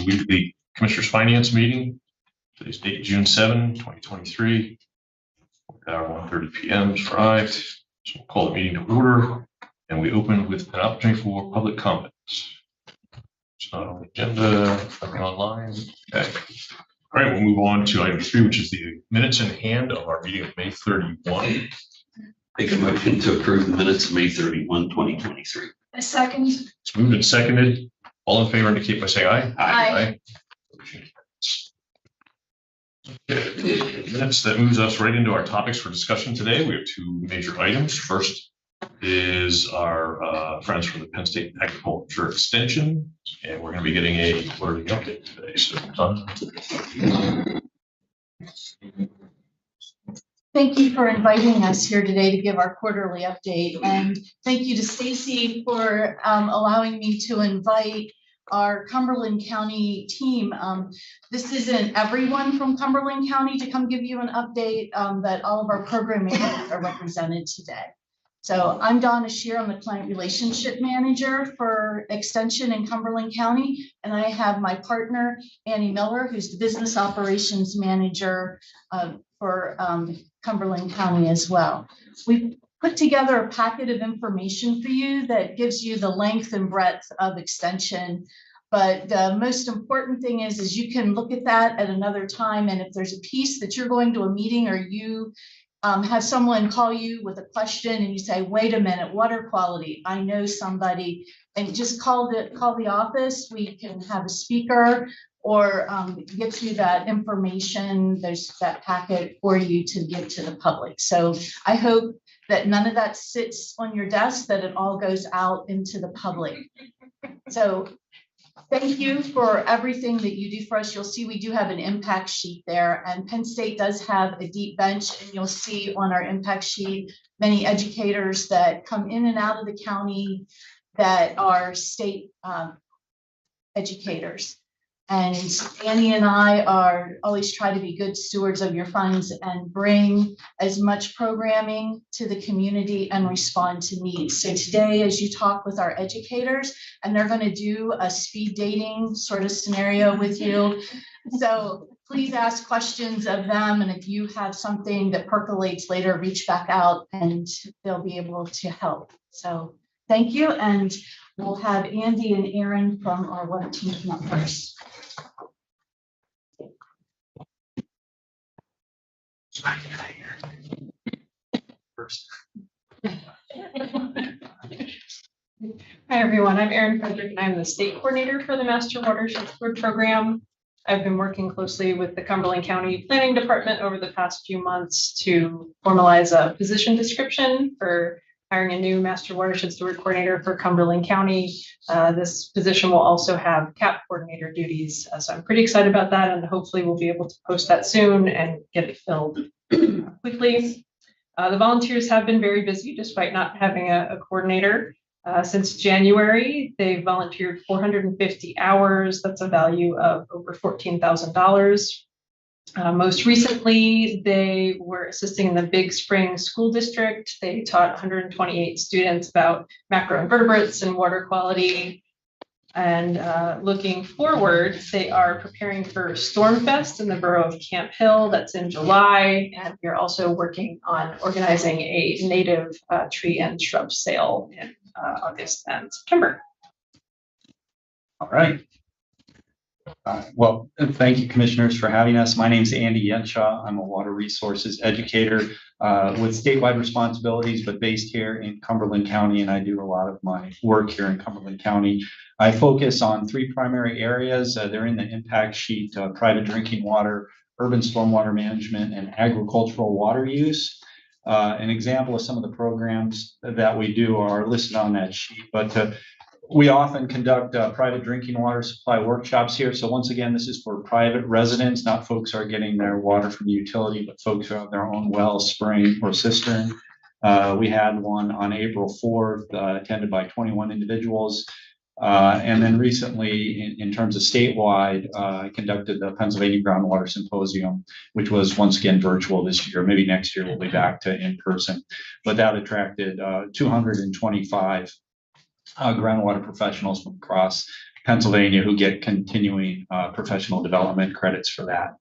the weekly Commissioners Finance meeting. Today's date, June 7, 2023. Hour 1:30 p.m. has arrived. So we'll call the meeting to order, and we open with an opportunity for public comments. It's not on the agenda, nothing online. Okay. All right, we'll move on to item 3, which is the minutes in hand of our meeting of May 31. Make a motion to approve the minutes of May 31, 2023. A second. It's moved and seconded. All in favor indicate by saying aye. Aye. Okay. Minutes, that moves us right into our topics for discussion today. We have 2 major items. First is our friends from the Penn State Agriculture Extension, and we're going to be getting a quarterly update today. So, Donna. Thank you for inviting us here today to give our quarterly update, and thank you to Stacy for allowing me to invite our Cumberland County team. This isn't everyone from Cumberland County to come give you an update, but all of our program managers are represented today. So I'm Donna Scherer, I'm the Client Relationship Manager for Extension in Cumberland County, and I have my partner, Annie Miller, who's the Business Operations Manager for Cumberland County as well. We've put together a packet of information for you that gives you the length and breadth of Extension. But the most important thing is you can look at that at another time. And if there's a piece that you're going to a meeting or you have someone call you with a question and you say, wait a minute, water quality, I know somebody, and just call the office. We can have a speaker or get you that information. There's that packet for you to give to the public. So I hope that none of that sits on your desk, that it all goes out into the public. So thank you for everything that you do for us. You'll see we do have an impact sheet there, and Penn State does have a deep bench, and you'll see on our impact sheet many educators that come in and out of the county that are state educators. And Annie and I are always try to be good stewards of your funds and bring as much programming to the community and respond to needs. So today, as you talk with our educators, and they're going to do a speed dating sort of scenario with you. So please ask questions of them. And if you have something that percolates later, reach back out and they'll be able to help. So thank you. And we'll have Andy and Aaron from our web team come up first. Hi everyone, I'm Erin Frederick and I'm the state coordinator for the Master Watershed Steward Program. I've been working closely with the Cumberland County Planning Department over the past few months to formalize a position description for hiring a new Master Watershed Steward Coordinator for Cumberland County. This position will also have CAP coordinator duties. So I'm pretty excited about that, and hopefully we'll be able to post that soon and get it filled quickly. The volunteers have been very busy despite not having a coordinator. Since January, they've volunteered 450 hours. That's a value of over $14,000. Most recently, they were assisting in the Big Spring School District. They taught 128 students about macroinvertebrates and water quality. And looking forward, they are preparing for Stormfest in the borough of Camp Hill. That's in July. And we're also working on organizing a native tree and shrub sale in August and September. All right. Well, thank you, commissioners, for having us. My name is Andy Yenshaw. I'm a water resources educator with statewide responsibilities, but based here in Cumberland County, and I do a lot of my work here in Cumberland County. I focus on 3 primary areas. They're in the impact sheet: private drinking water, urban stormwater management, and agricultural water use. An example of some of the programs that we do are listed on that sheet, but we often conduct private drinking water supply workshops here. So once again, this is for private residents, not folks who are getting their water from the utility, but folks who have their own well, spring, or cistern. We had one on April 4th, attended by 21 individuals. And then recently, in terms of statewide, I conducted the Pennsylvania Groundwater Symposium, which was once again virtual this year. Maybe next year we'll be back to in person. But that attracted 225 groundwater professionals from across Pennsylvania who get continuing professional development credits for that.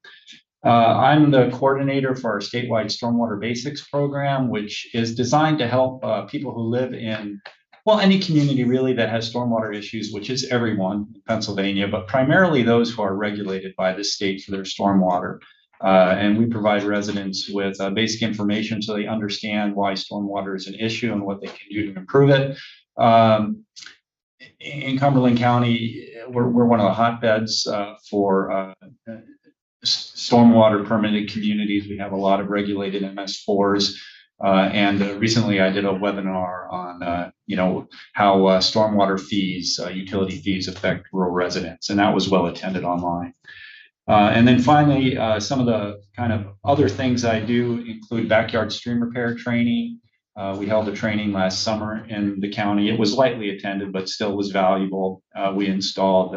I'm the coordinator for our statewide Stormwater Basics program, which is designed to help people who live in, well, any community really that has stormwater issues, which is everyone in Pennsylvania, but primarily those who are regulated by the state for their stormwater. And we provide residents with basic information so they understand why stormwater is an issue and what they can do to improve it. In Cumberland County, we're one of the hotbeds for stormwater permitted communities. We have a lot of regulated MS4s. And recently I did a webinar on, how stormwater fees, utility fees affect rural residents, and that was well attended online. And then finally, some of the kind of other things I do include backyard stream repair training. We held a training last summer in the county. It was lightly attended, but still was valuable. We installed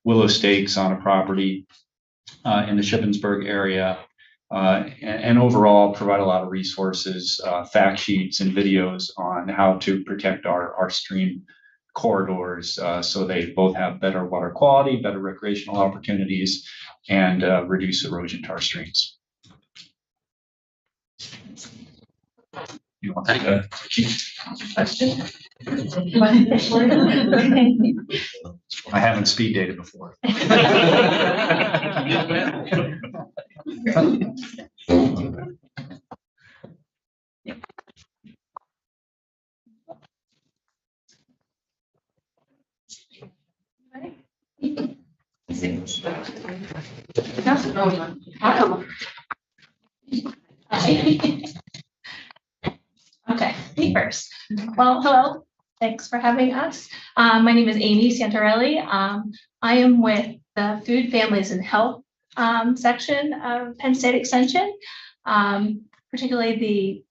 willow stakes on a property in the Shippensburg area, and overall provide a lot of resources, fact sheets and videos on how to protect our stream corridors so they both have better water quality, better recreational opportunities, and reduce erosion to our streams. You want to Question? I haven't speed dated before. Okay, me first. Well, hello. Thanks for having us. My name is Amy Santarelli. I am with the Food, Families, and Health section of Penn State Extension, particularly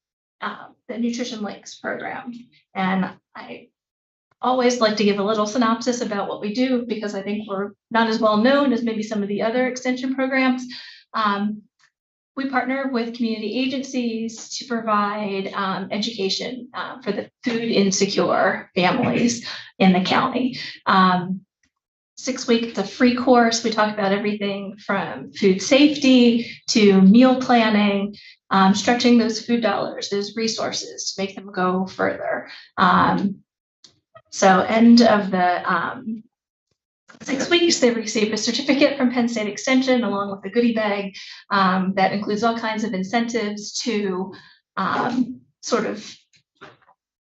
the Nutrition Links program. And I always like to give a little synopsis about what we do because I think we're not as well known as maybe some of the other extension programs. We partner with community agencies to provide education for the food insecure families in the county. 6 weeks, it's a free course. We talk about everything from food safety to meal planning, stretching those food dollars, those resources to make them go further. So end of the 6 weeks, they receive a certificate from Penn State Extension along with a goodie bag that includes all kinds of incentives to sort of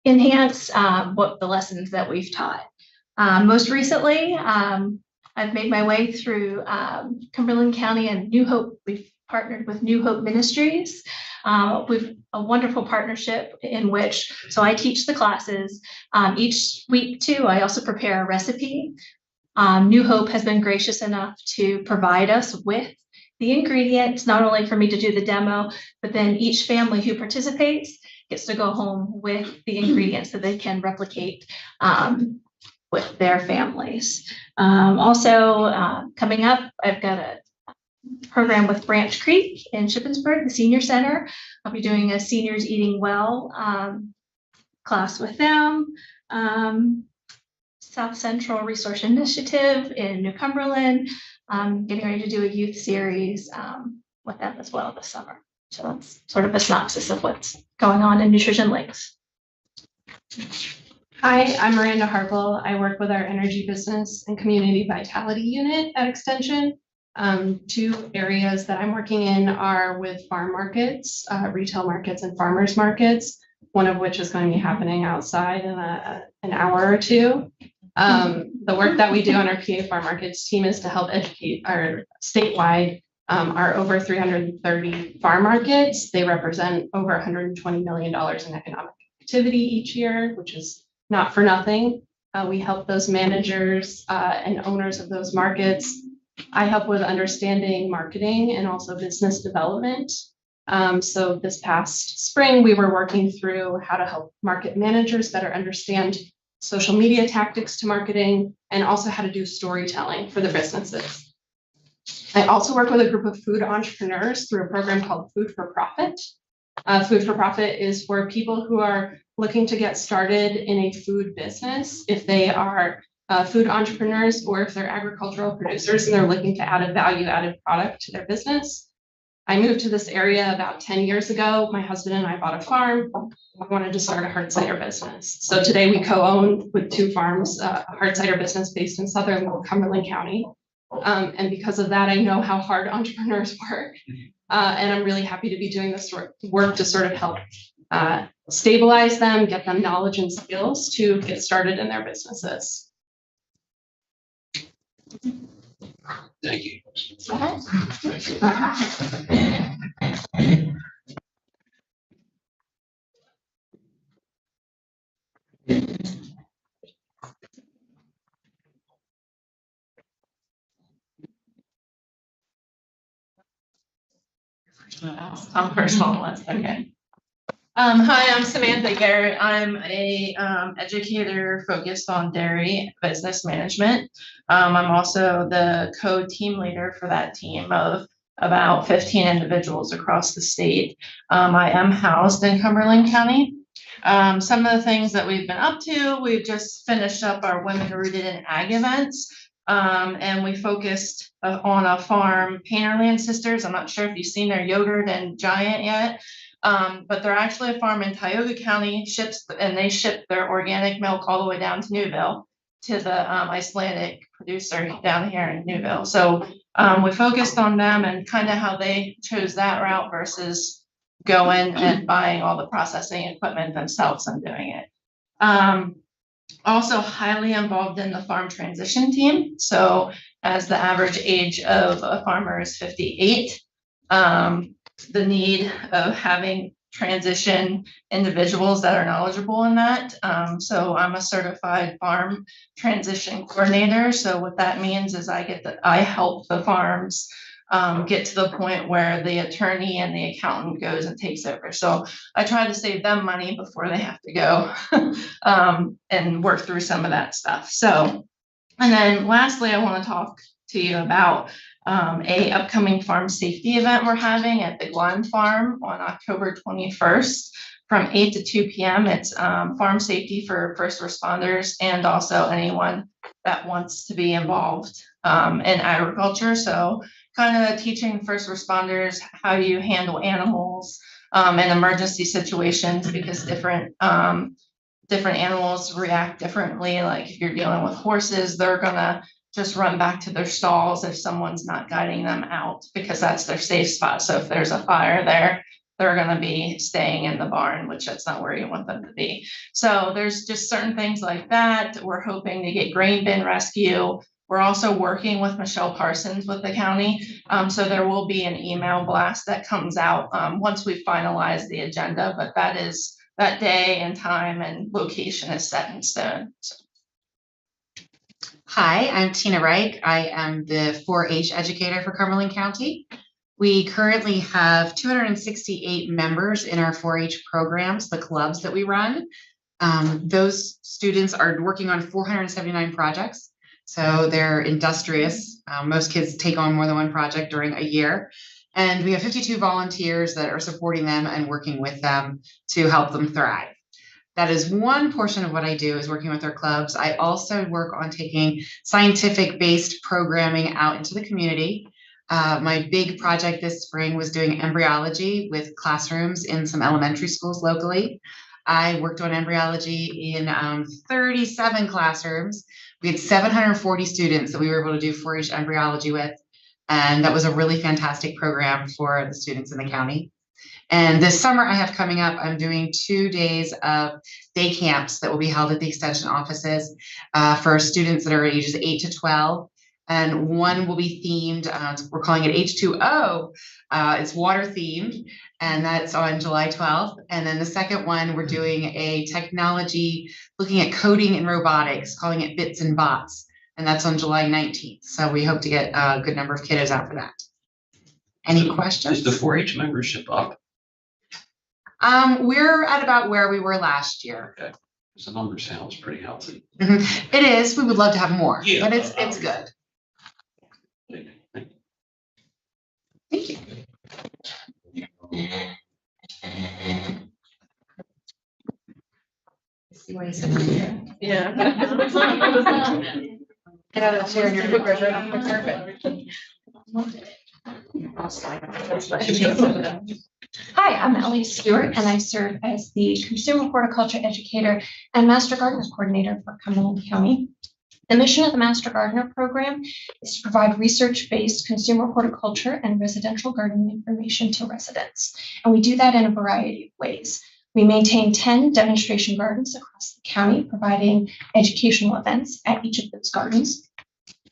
enhance what the lessons that we've taught. Most recently, I've made my way through Cumberland County and New Hope. We've partnered with New Hope Ministries. We've a wonderful partnership in which, so I teach the classes. Each week too, I also prepare a recipe. New Hope has been gracious enough to provide us with the ingredients, not only for me to do the demo, but then each family who participates gets to go home with the ingredients that they can replicate with their families. Also, coming up, I've got a program with Branch Creek in Shippensburg, the senior center. I'll be doing a seniors eating well class with them. South Central Resource Initiative in New Cumberland. Getting ready to do a youth series with them as well this summer. So that's sort of a synopsis of what's going on in Nutrition Links. Hi, I'm Miranda Harple. I work with our energy business and community vitality unit at Extension. 2 areas that I'm working in are with farm markets, retail markets and farmers markets, one of which is going to be happening outside in an hour or 2. The work that we do on our PA farm markets team is to help educate our statewide, our over 330 farm markets. They represent over $120 million in economic activity each year, which is not for nothing. We help those managers and owners of those markets. I help with understanding marketing and also business development. So this past spring, we were working through how to help market managers better understand social media tactics to marketing and also how to do storytelling for the businesses. I also work with a group of food entrepreneurs through a program called Food for Profit. Food for Profit is for people who are looking to get started in a food business. If they are food entrepreneurs, or if they're agricultural producers and they're looking to add a value-added product to their business. I moved to this area about 10 years ago. My husband and I bought a farm. We wanted to start a hard cider business. So today we co-own with 2 farms, a hard cider business based in southern Cumberland County. And because of that, I know how hard entrepreneurs work. And I'm really happy to be doing this work to sort of help stabilize them, get them knowledge and skills to get started in their businesses. Thank you. I'm first on the list, okay. Hi, I'm Samantha Garrett. I'm a educator focused on dairy business management. I'm also the co-team leader for that team of about 15 individuals across the state. I am housed in Cumberland County. Some of the things that we've been up to, we've just finished up our Women Rooted in Ag events. And we focused on a farm, Painterland Sisters. I'm not sure if you've seen their yogurt and giant yet. But they're actually a farm in Tioga County, they ship their organic milk all the way down to Newville to the Icelandic producer down here in Newville. So we focused on them and kind of how they chose that route versus going and buying all the processing equipment themselves and doing it. Also highly involved in the farm transition team. So as the average age of a farmer is 58, the need of having transition individuals that are knowledgeable in that. So I'm a certified farm transition coordinator. So what that means is I help the farms get to the point where the attorney and the accountant goes and takes over. So I try to save them money before they have to go and work through some of that stuff. So, and then lastly, I want to talk to you about a upcoming farm safety event we're having at the Glen Farm on October 21st from 8 to 2 p.m. It's farm safety for first responders and also anyone that wants to be involved in agriculture. So kind of teaching first responders how you handle animals in emergency situations, because different animals react differently. Like if you're dealing with horses, they're gonna just run back to their stalls if someone's not guiding them out, because that's their safe spot. So if there's a fire there, they're gonna be staying in the barn, which that's not where you want them to be. So there's just certain things like that. We're hoping to get grain bin rescue. We're also working with Michelle Parsons with the county. So there will be an email blast that comes out once we finalize the agenda, but that day and time and location is set in stone. So. Hi, I'm Tina Reich. I am the 4-H educator for Cumberland County. We currently have 268 members in our 4-H programs, the clubs that we run. Those students are working on 479 projects. So they're industrious. Most kids take on more than one project during a year. And we have 52 volunteers that are supporting them and working with them to help them thrive. That is one portion of what I do, is working with our clubs. I also work on taking scientific-based programming out into the community. My big project this spring was doing embryology with classrooms in some elementary schools locally. I worked on embryology in 37 classrooms. We had 740 students that we were able to do 4-H embryology with. And that was a really fantastic program for the students in the county. And this summer I have coming up, I'm doing 2 days of day camps that will be held at the extension offices for students that are ages 8 to 12. And one will be themed, we're calling it H2O. It's water themed, and that's on July 12th. And then the second one, we're doing a technology, looking at coding and robotics, calling it Bits and Bots. And that's on July 19th. So we hope to get a good number of kiddos out for that. Any questions? Is the 4-H membership up? We're at about where we were last year. Okay. The number sounds pretty healthy. It is. We would love to have more, Yeah, but it's good. Thank you. Yeah. Get out of the chair and you're gonna grab right off the carpet. Hi, I'm Ellie Stewart, and I serve as the Consumer Horticulture Educator and Master Gardener Coordinator for Cumberland County. The mission of the Master Gardener Program is to provide research-based consumer horticulture and residential gardening information to residents. And we do that in a variety of ways. We maintain 10 demonstration gardens across the county, providing educational events at each of those gardens.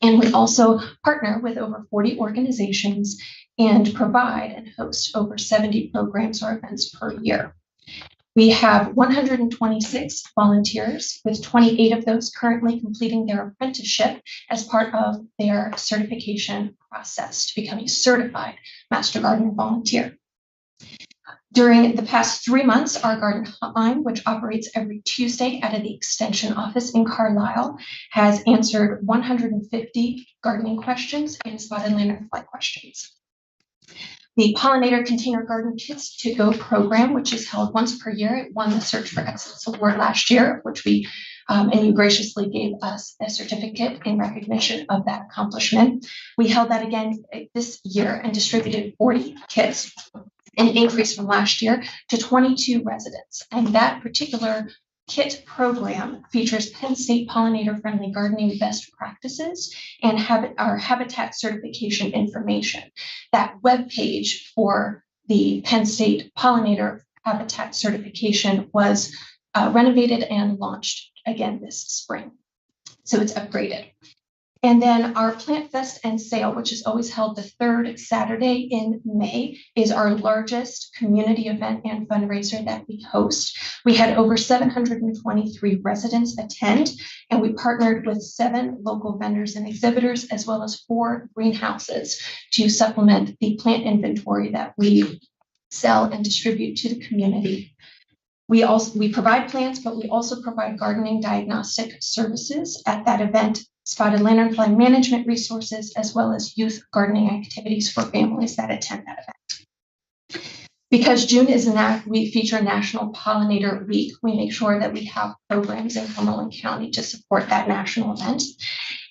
And we also partner with over 40 organizations and provide and host over 70 programs or events per year. We have 126 volunteers, with 28 of those currently completing their apprenticeship as part of their certification process to become a certified Master Gardener volunteer. During the past 3 months, our garden hotline, which operates every Tuesday out of the Extension office in Carlisle, has answered 150 gardening questions and spotted lanternfly questions. The Pollinator Container Garden Kits to Go program, which is held once per year, it won the Search for Excellence Award last year, which we and you graciously gave us a certificate in recognition of that accomplishment. We held that again this year and distributed 40 kits, an increase from last year to 22 residents. And that particular kit program features Penn State pollinator-friendly gardening best practices and our habitat certification information. That webpage for the Penn State pollinator habitat certification was renovated and launched again this spring. So it's upgraded. And then our Plant Fest and Sale, which is always held the third Saturday in May, is our largest community event and fundraiser that we host. We had over 723 residents attend, and we partnered with 7 local vendors and exhibitors, as well as 4 greenhouses to supplement the plant inventory that we sell and distribute to the community. We provide plants, but we also provide gardening diagnostic services at that event, spotted lanternfly management resources, as well as youth gardening activities for families that attend that event. Because June is we feature National Pollinator Week, we make sure that we have programs in Cumberland County to support that national event.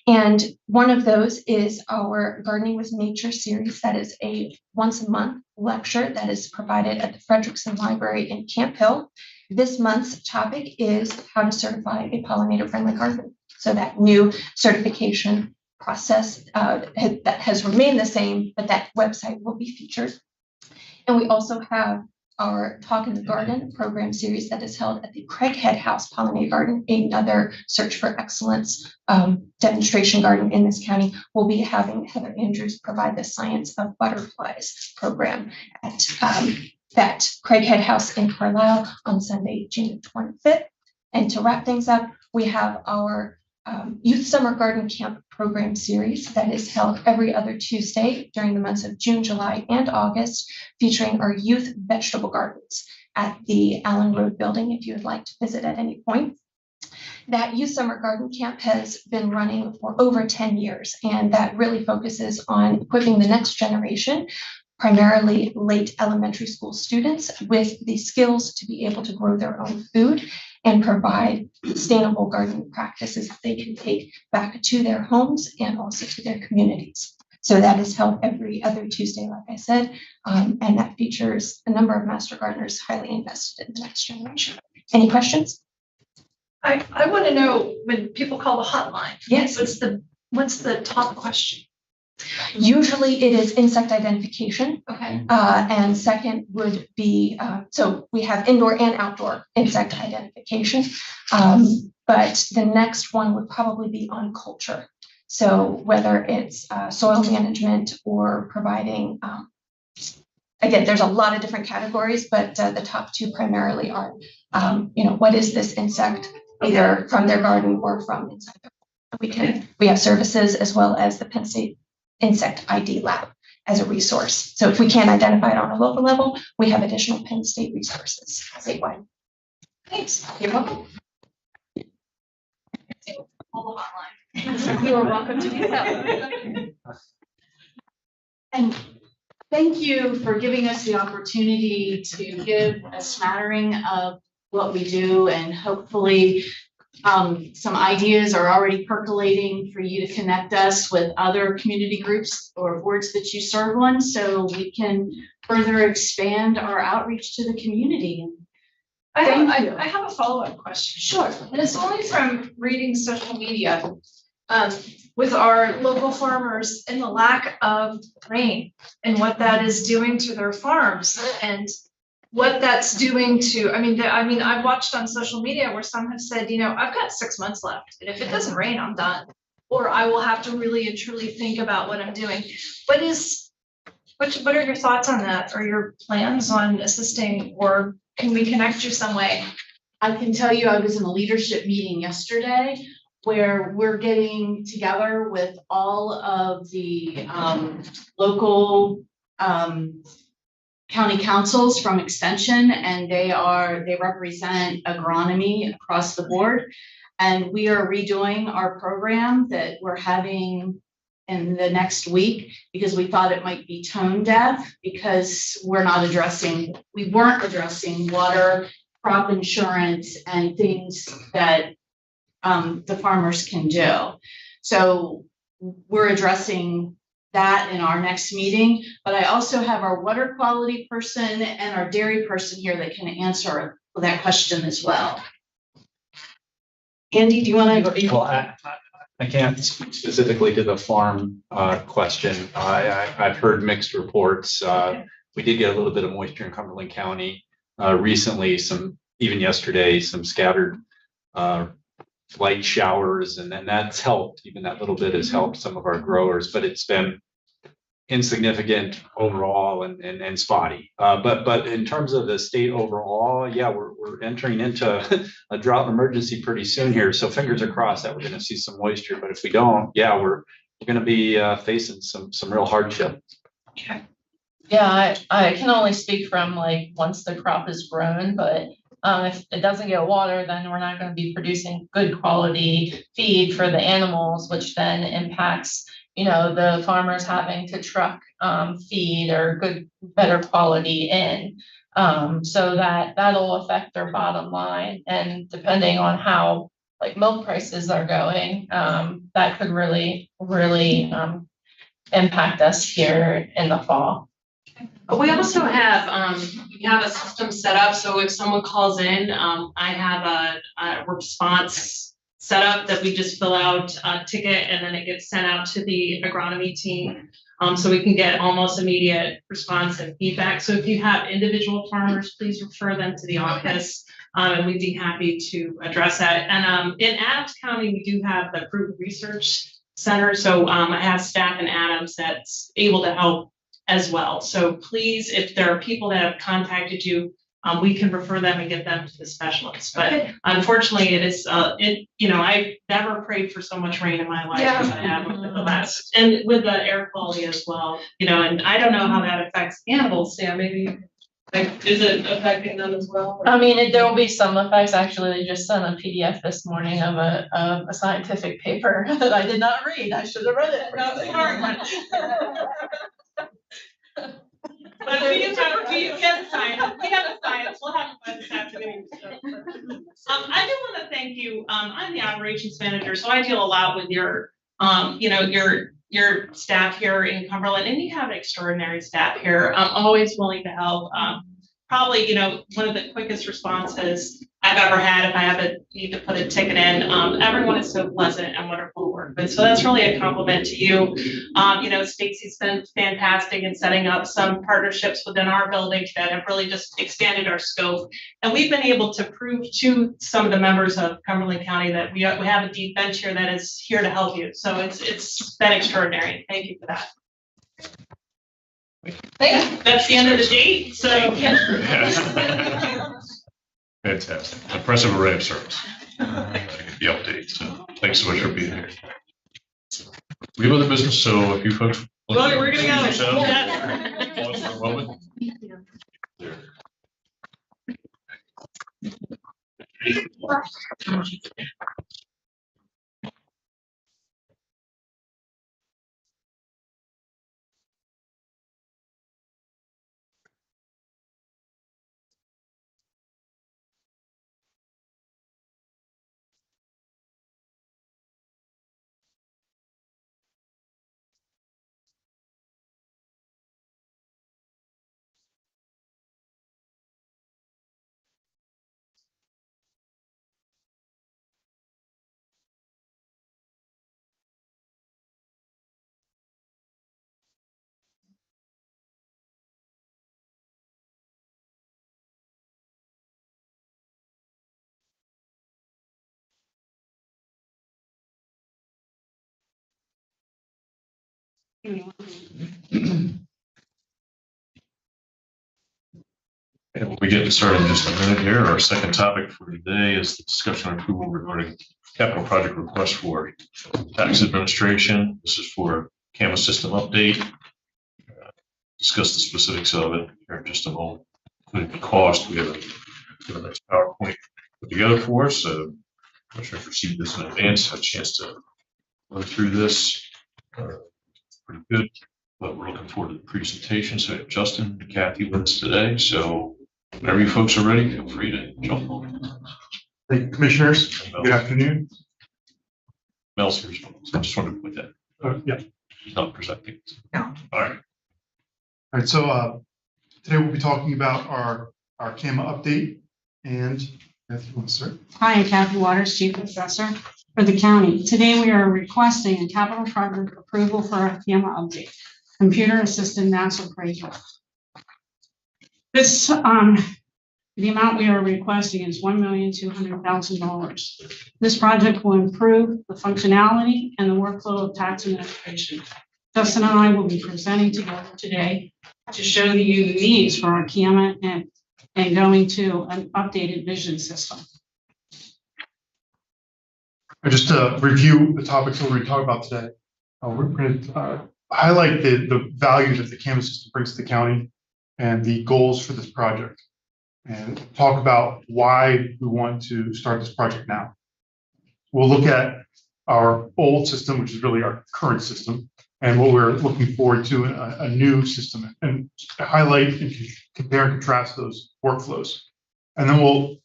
And one of those is our Gardening with Nature series. That is a once a month lecture that is provided at the Frederickson Library in Camp Hill. This month's topic is how to certify a pollinator-friendly garden. So that new certification process that has remained the same, but that website will be featured. And we also have our Talk in the Garden program series that is held at the Craighead House Pollinator Garden, another Search for Excellence demonstration garden in this county. We'll be having Heather Andrews provide the Science of Butterflies program at that Craighead House in Carlisle on Sunday, June 25th. And to wrap things up, we have our Youth Summer Garden Camp program series that is held every other Tuesday during the months of June, July, and August, featuring our youth vegetable gardens at the Allen Road building if you would like to visit at any point. That Youth Summer Garden Camp has been running for over 10 years, and that really focuses on equipping the next generation, primarily late elementary school students, with the skills to be able to grow their own food and provide sustainable gardening practices that they can take back to their homes and also to their communities. So that is held every other Tuesday, like I said, and that features a number of master gardeners highly invested in the next generation. Any questions? I want to know, when people call the hotline, Yes. what's the top question? Usually it is insect identification. Okay. And second would be, so we have indoor and outdoor insect identification. But the next one would probably be on culture. So whether it's soil management or providing, again, there's a lot of different categories, but the top 2 primarily are, what is this insect, either from their garden or from inside their home. We have services as well as the Penn State Insect ID Lab as a resource. So if we can't identify it on a local level, we have additional Penn State resources statewide. Thanks. You're welcome. Call the hotline. You are welcome to do that. And thank you for giving us the opportunity to give a smattering of what we do, and hopefully some ideas are already percolating for you to connect us with other community groups or boards that you serve on, so we can further expand our outreach to the community. Thank you. I have a follow-up question. Sure. And it's only from reading social media, with our local farmers and the lack of rain and what that is doing to their farms and what that's doing to, I've watched on social media where some have said, I've got 6 months left, and if it doesn't rain, I'm done. Or I will have to really and truly think about what I'm doing. What are your thoughts on that? Or your plans on assisting, or can we connect you some way? I can tell you I was in a leadership meeting yesterday where we're getting together with all of the local county councils from Extension, and they represent agronomy across the board. And we are redoing our program that we're having in the next week because we thought it might be tone deaf because we weren't addressing water, crop insurance, and things that the farmers can do. So we're addressing that in our next meeting, but I also have our water quality person and our dairy person here that can answer that question as well. Andy, do you want to? Well, I can't speak specifically to the farm question. I've heard mixed reports. We did get a little bit of moisture in Cumberland County recently, even yesterday, some scattered light showers, and then that's helped. Even that little bit has helped some of our growers, but it's been insignificant overall and spotty. But in terms of the state overall, yeah, we're entering into a drought emergency pretty soon here. So fingers are crossed that we're going to see some moisture. But if we don't, yeah, we're going to be facing some real hardship. Okay. Yeah, I can only speak from once the crop is grown, but if it doesn't get water, then we're not going to be producing good quality feed for the animals, which then impacts the farmers having to truck feed or better quality in. So that'll affect their bottom line. And depending on how milk prices are going, that could really impact us here in the fall. But we also have, we have a system set up, so if someone calls in, I have a response set up that we just fill out a ticket and then it gets sent out to the agronomy team. So we can get almost immediate response and feedback. So if you have individual farmers, please refer them to the office, and we'd be happy to address that. And in Adams County, we do have the Fruit Research Center. So I have staff in Adams that's able to help as well. So please, if there are people that have contacted you, we can refer them and get them to the specialists. But unfortunately, it is, I've never prayed for so much rain in my life as I have with the last, and with the air quality as well, and I don't know how that affects animals. Sam, maybe, is it affecting them as well? I mean, there will be some effects. Actually, they just sent a PDF this morning of a scientific paper that I did not read. I should have read it. But we have science. We have a science. We'll have fun this afternoon. I do want to thank you. I'm the operations manager, so I deal a lot with your staff here in Cumberland, and you have extraordinary staff here. I'm always willing to help. Probably, one of the quickest responses I've ever had if I ever need to put a ticket in. Everyone is so pleasant and wonderful to work with. So that's really a compliment to you. Stacy's been fantastic in setting up some partnerships within our building that have really just expanded our scope. And we've been able to prove to some of the members of Cumberland County that we have a deep bench here that is here to help you. So it's been extraordinary. Thank you for that. That's the end of the date. So Fantastic. Impressive array of service. The update. So thanks so much for being here. We have other business, so if you folks. Well, we're gonna go. Pause for a moment. And we'll be getting started in just a minute here. Our second topic for today is the discussion and approval regarding capital project request for tax administration. This is for CAMA system update. Discuss the specifics of it here in just a moment. Including the cost, we have a nice PowerPoint put together for us. So I'm sure I've received this in advance, had a chance to go through this. Pretty good, but we're looking forward to the presentation. So Justin and Cathy with us today. So whenever you folks are ready, feel free to jump on. Thank you, commissioners. Good afternoon. Mel's here, so I just wanted to put that. Yeah. He's not presenting. No. All right. All right. So today we'll be talking about our CAMA update. And if you want to start. Hi, I'm Cathy Waters, Chief Assessor for the county. Today we are requesting a capital project approval for a CAMA update, computer assisted mass appraisal. This, the amount we are requesting is $1,200,000. This project will improve the functionality and the workflow of tax administration. Justin and I will be presenting together today to show you the needs for our CAMA and going to an updated vision system. Just to review the topics that we're going to talk about today, we're going to highlight the value that the CAMA system brings to the county and the goals for this project, and talk about why we want to start this project now. We'll look at our old system, which is really our current system, and what we're looking forward to a new system, and highlight and compare and contrast those workflows. And then we'll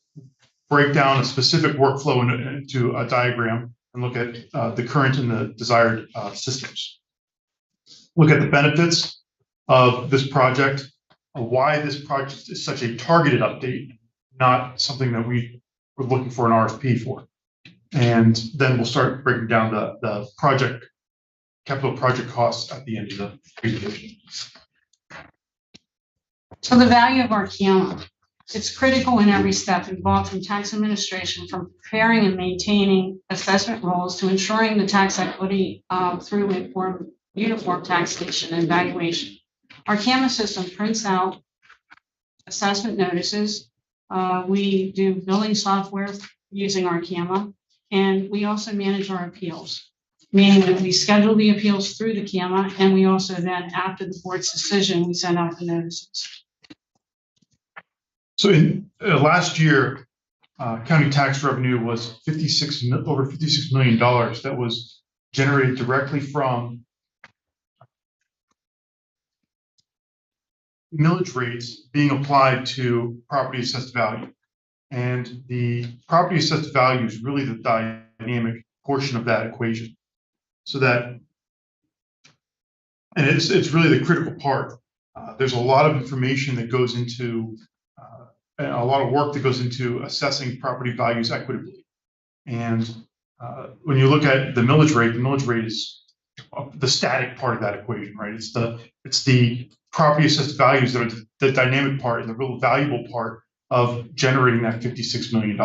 break down a specific workflow into a diagram and look at the current and the desired systems. Look at the benefits of this project, why this project is such a targeted update, not something that we were looking for an RFP for. And then we'll start breaking down the capital project costs at the end of the presentation. So the value of our CAMA, it's critical in every step involved from tax administration, from preparing and maintaining assessment rolls to ensuring the tax equity through uniform taxation and valuation. Our CAMA system prints out assessment notices. We do billing software using our CAMA, and we also manage our appeals, meaning that we schedule the appeals through the CAMA, and we also then, after the board's decision, we send out the notices. So in last year, county tax revenue was over $56 million that was generated directly from millage rates being applied to property assessed value. And the property assessed value is really the dynamic portion of that equation. So that, and it's really the critical part. There's a lot of information that goes into, and a lot of work that goes into assessing property values equitably. And when you look at the millage rate is the static part of that equation, right? It's the property assessed values that are the dynamic part and the real valuable part of generating that $56 million.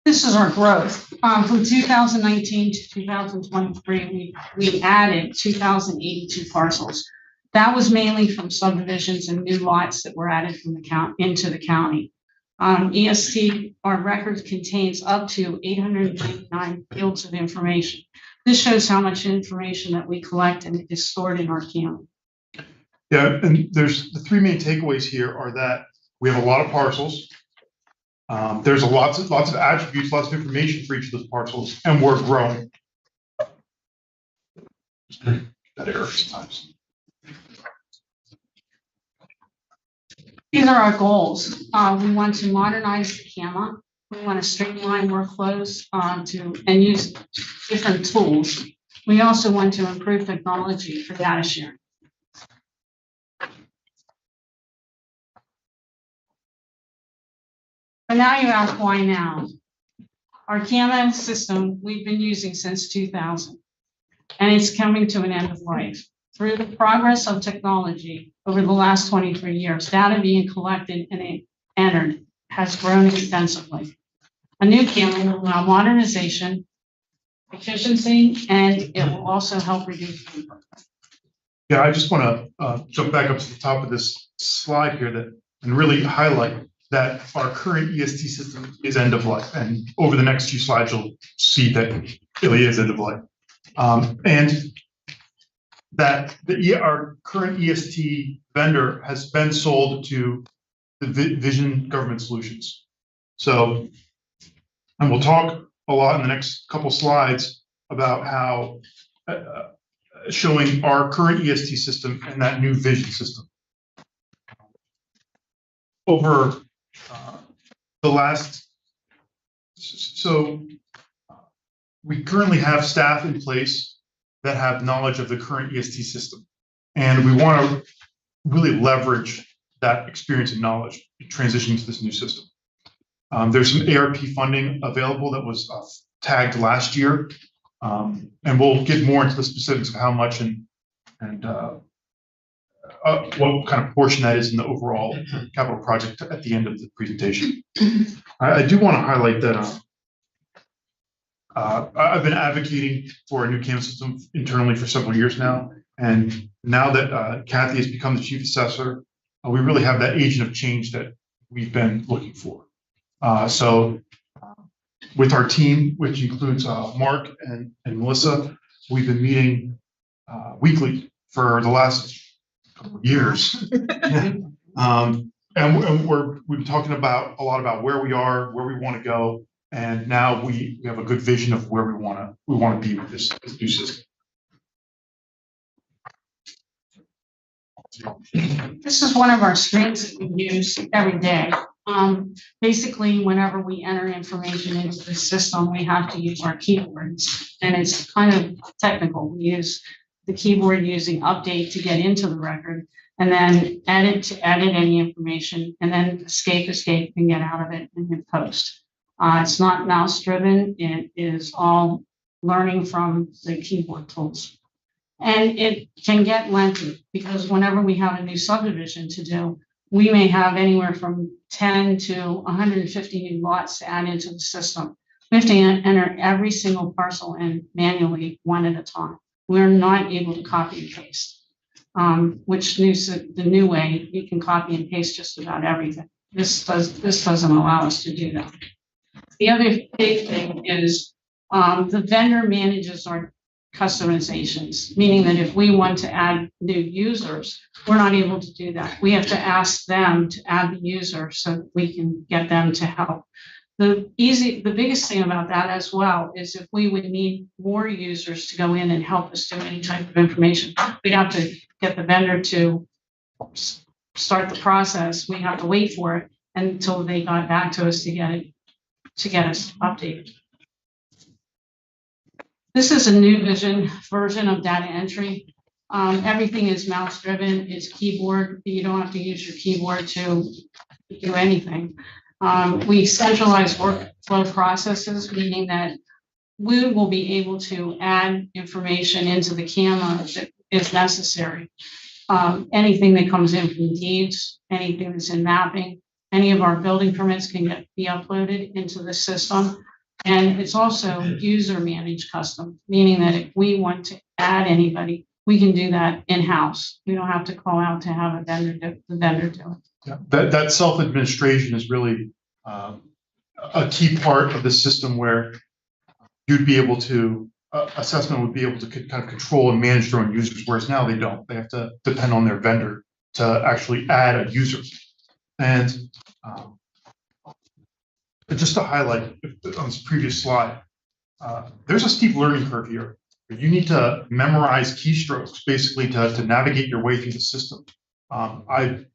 This is our growth. From 2019 to 2023, we added 2,082 parcels. That was mainly from subdivisions and new lots that were added from the into the county. EST, our record contains up to 899 fields of information. This shows how much information that we collect and is stored in our CAMA. Yeah, and there's the three main takeaways here are that we have a lot of parcels. There's lots of attributes, lots of information for each of those parcels, and we're growing. That error sometimes. These are our goals. We want to modernize the CAMA. We want to streamline workflows and use different tools. We also want to improve technology for data sharing. But now you ask why now? Our CAMA system we've been using since 2000, and it's coming to an end of life. Through the progress of technology over the last 23 years, data being collected and entered has grown extensively. A new CAMA will allow modernization, efficiency, and it will also help reduce labor. Yeah, I just want to jump back up to the top of this slide here and really highlight that our current EST system is end of life. And over the next few slides, you'll see that it really is end of life. And that our current EST vendor has been sold to the Vision Government Solutions. So, and we'll talk a lot in the next couple slides about how showing our current EST system and that new Vision system. Over the last, we currently have staff in place that have knowledge of the current EST system. And we want to really leverage that experience and knowledge in transitioning to this new system. There's some ARP funding available that was tagged last year. And we'll get more into the specifics of how much and what kind of portion that is in the overall capital project at the end of the presentation. I do want to highlight that I've been advocating for a new CAMA system internally for several years now. And now that Cathy has become the chief assessor, we really have that agent of change that we've been looking for. With our team, which includes Mark and Melissa, we've been meeting weekly for the last couple of years. And we've been talking about a lot about where we are, where we want to go, and now we have a good vision of where we want to be with this new system. This is one of our screens that we use every day. Basically, whenever we enter information into the system, we have to use our keyboards, and it's kind of technical. We use the keyboard using update to get into the record, and then edit to edit any information, and then escape and get out of it and hit post. It's not mouse driven. It is all learning from the keyboard tools. And it can get lengthy because whenever we have a new subdivision to do, we may have anywhere from 10 to 150 new lots to add into the system. We have to enter every single parcel in manually one at a time. We're not able to copy and paste, the new way you can copy and paste just about everything. This doesn't allow us to do that. The other big thing is the vendor manages our customizations, meaning that if we want to add new users, we're not able to do that. We have to ask them to add the user so that we can get them to help. The biggest thing about that as well is if we would need more users to go in and help us do any type of information, we'd have to get the vendor to start the process. We have to wait for it until they got back to us to get us updated. This is a new Vision version of data entry. Everything is mouse driven, it's keyboard. You don't have to use your keyboard to do anything. We centralize workflow processes, meaning that we will be able to add information into the CAMA that is necessary. Anything that comes in from deeds, anything that's in mapping, any of our building permits can be uploaded into the system. And it's also user managed custom, meaning that if we want to add anybody, we can do that in-house. We don't have to call out to have a vendor do it. Yeah, that self-administration is really a key part of the system where you'd be able to, assessment would be able to kind of control and manage their own users, whereas now they don't. They have to depend on their vendor to actually add a user. And just to highlight on this previous slide, there's a steep learning curve here. You need to memorize keystrokes basically to navigate your way through the system. I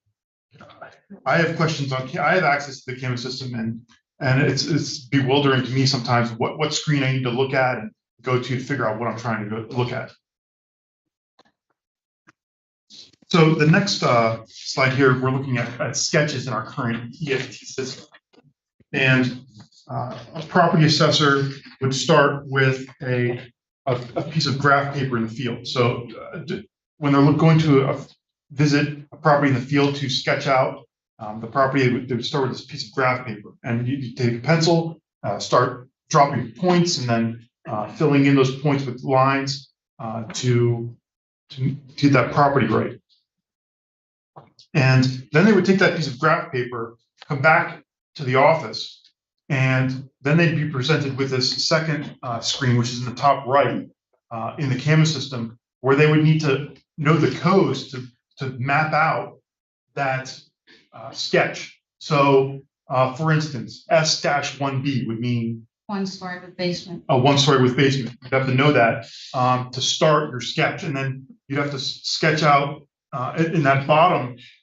have questions on, I have access to the CAMA system and it's bewildering to me sometimes what screen I need to look at and go to figure out what I'm trying to look at. So the next slide here, we're looking at sketches in our current EST system. And a property assessor would start with a piece of graph paper in the field. So when they're going to visit a property in the field to sketch out the property, they would start with this piece of graph paper. And you take a pencil, start dropping points, and then filling in those points with lines to get that property right. And then they would take that piece of graph paper, come back to the office, and then they'd be presented with this second screen, which is in the top right in the CAMA system, where they would need to know the codes to map out that sketch. So, for instance, S-1B would mean 1 story with basement. a 1 story with basement. You'd have to know that to start your sketch, and then you'd have to sketch out in that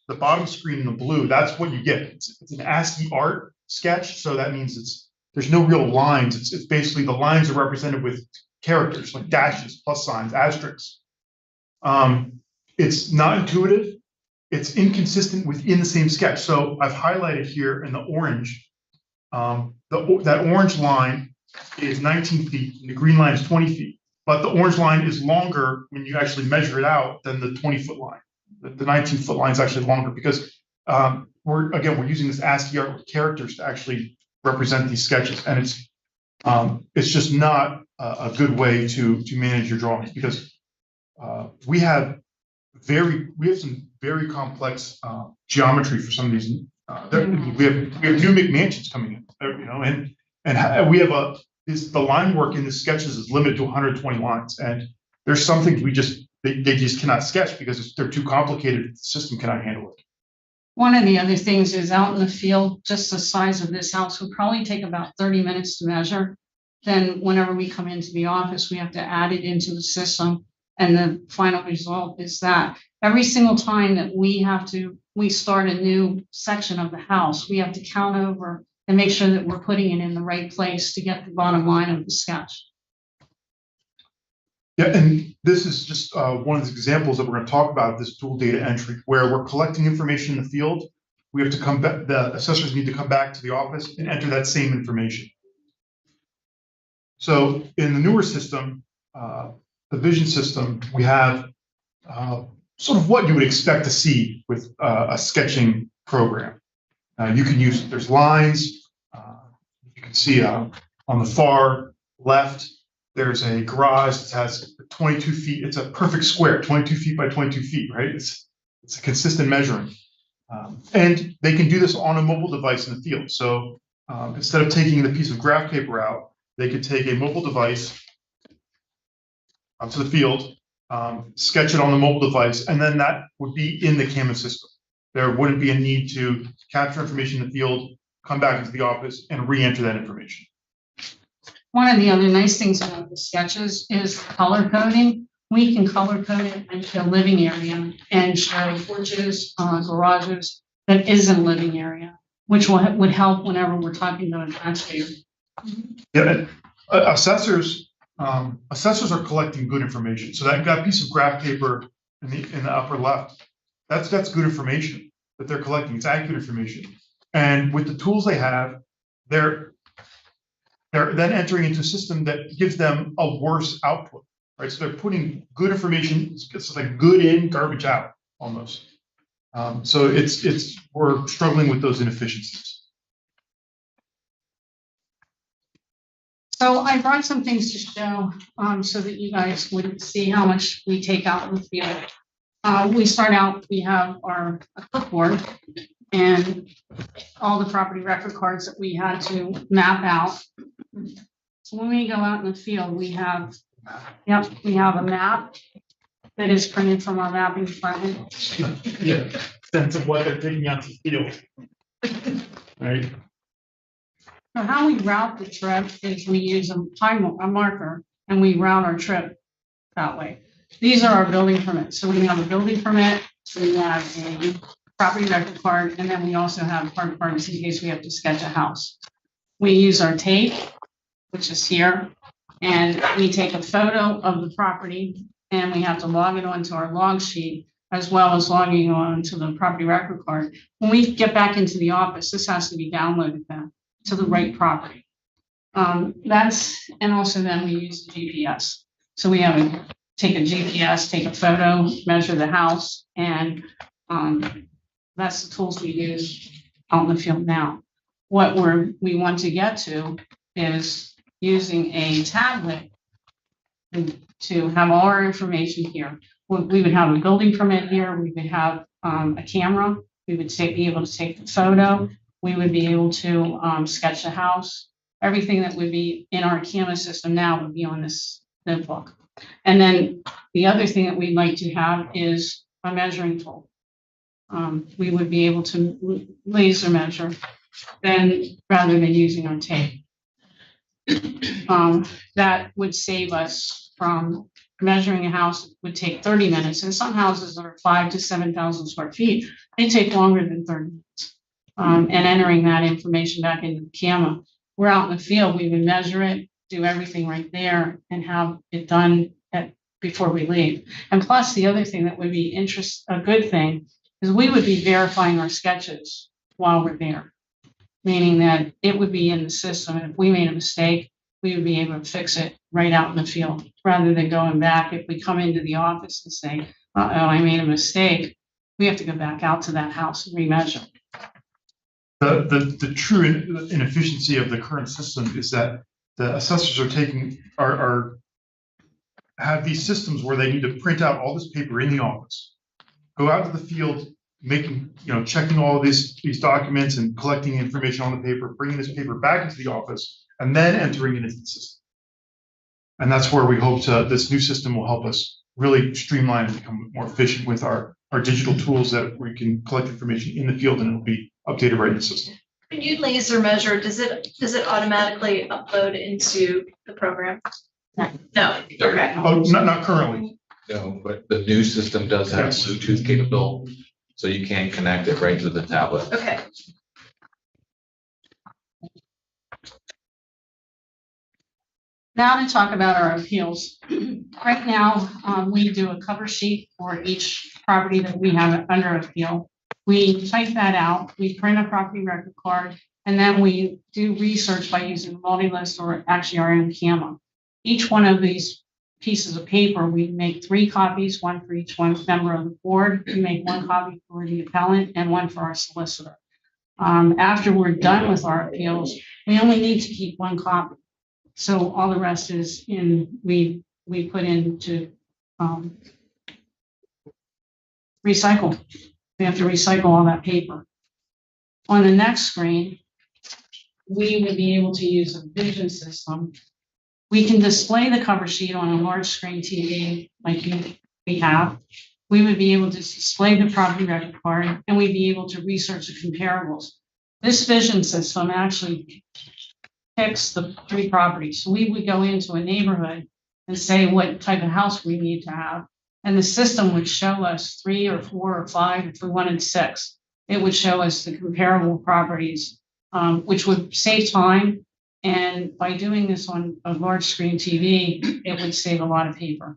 the bottom screen in the blue. That's what you get. It's an ASCII art sketch, so that means there's no real lines. It's basically the lines are represented with characters like dashes, plus signs, asterisks. It's not intuitive. It's inconsistent within the same sketch. So I've highlighted here in the orange. That orange line is 19 feet, and the green line is 20 feet. But the orange line is longer when you actually measure it out than the 20-foot line. The 19-foot line is actually longer because we're using this ASCII art with characters to actually represent these sketches, and it's just not a good way to manage your drawings, because we have some very complex geometry for some of these. We have new McMansions coming in, and we have the line work in the sketches is limited to 120 lines, and there's some things they just cannot sketch because they're too complicated. The system cannot handle it. One of the other things is out in the field, just the size of this house would probably take about 30 minutes to measure. Then whenever we come into the office, we have to add it into the system. And the final result is that every single time that we start a new section of the house, we have to count over and make sure that we're putting it in the right place to get the bottom line of the sketch. Yeah, and this is just one of the examples that we're going to talk about, this dual data entry, where we're collecting information in the field. We have to come back, the assessors need to come back to the office and enter that same information. So in the newer system, the vision system, we have sort of what you would expect to see with a sketching program. You can use, there's lines, you can see on the far left, there's a garage that has 22 feet. It's a perfect square, 22 feet by 22 feet, right? It's a consistent measuring. And they can do this on a mobile device in the field. So instead of taking the piece of graph paper out, they could take a mobile device onto the field, sketch it on the mobile device, and then that would be in the CAMA system. There wouldn't be a need to capture information in the field, come back into the office, and re-enter that information. One of the other nice things about the sketches is color coding. We can color code it into a living area and show porches, garages that isn't a living area, which would help whenever we're talking to a taxpayer. Yeah, assessors are collecting good information. So that piece of graph paper in the upper left, that's good information that they're collecting. It's accurate information. And with the tools they have, they're then entering into a system that gives them a worse output, right? So they're putting good information, it's like good in, garbage out, almost. So we're struggling with those inefficiencies. So I brought some things to show so that you guys would see how much we take out in the field. We start out, we have our clipboard and all the property record cards that we had to map out. So when we go out in the field, we have a map that is printed from our mapping department. Yeah, sense of what they're taking out to the field. Right. So how we route the trip is we use a marker and we route our trip that way. These are our building permits. So we have a building permit, we have a property record card, and then we also have hard cards in case we have to sketch a house. We use our tape, which is here, and we take a photo of the property and we have to log it onto our log sheet as well as logging on to the property record card. When we get back into the office, this has to be downloaded then to the right property. And also then we use the GPS. So we have to take a GPS, take a photo, measure the house, and that's the tools we use out in the field now. What we want to get to is using a tablet to have all our information here. We would have a building permit here, we would have a camera, we would be able to take the photo, we would be able to sketch the house. Everything that would be in our CAMA system now would be on this notebook. And then the other thing that we'd like to have is a measuring tool. We would be able to laser measure rather than using our tape. That would save us from measuring a house would take 30 minutes, and some houses are 5,000 to 7,000 square feet. They take longer than 30 minutes. And entering that information back into the CAMA. We're out in the field, we would measure it, do everything right there, and have it done before we leave. And plus, the other thing that would be a good thing is we would be verifying our sketches while we're there, meaning that it would be in the system. And if we made a mistake, we would be able to fix it right out in the field rather than going back. If we come into the office and say, uh-oh, I made a mistake, we have to go back out to that house and remeasure. The true inefficiency of the current system is that the assessors have these systems where they need to print out all this paper in the office, go out to the field, checking all of these documents and collecting information on the paper, bringing this paper back into the office, and then entering it into the system. And that's where we hope this new system will help us really streamline and become more efficient with our digital tools that we can collect information in the field and it'll be updated right in the system. When you laser measure, does it automatically upload into the program? No. Okay. Oh, not currently. No, but the new system does have Yes. Bluetooth capable, so you can connect it right to the tablet. Okay. Now to talk about our appeals. Right now, we do a cover sheet for each property that we have under appeal. We type that out, we print a property record card, and then we do research by using multi-list or actually our own CAMA. Each one of these pieces of paper, we make 3 copies, one for each one member of the board. We make 1 copy for the appellant and 1 for our solicitor. After we're done with our appeals, we only need to keep 1 copy. So all the rest is we put into recycle. We have to recycle all that paper. On the next screen, we would be able to use a vision system. We can display the cover sheet on a large screen TV like we have. We would be able to display the property record card, and we'd be able to research the comparables. This vision system actually picks the 3 properties. So we would go into a neighborhood and say what type of house we need to have. And the system would show us 3 or 4 or 5, if we wanted 6. It would show us the comparable properties, which would save time. And by doing this on a large screen TV, it would save a lot of paper.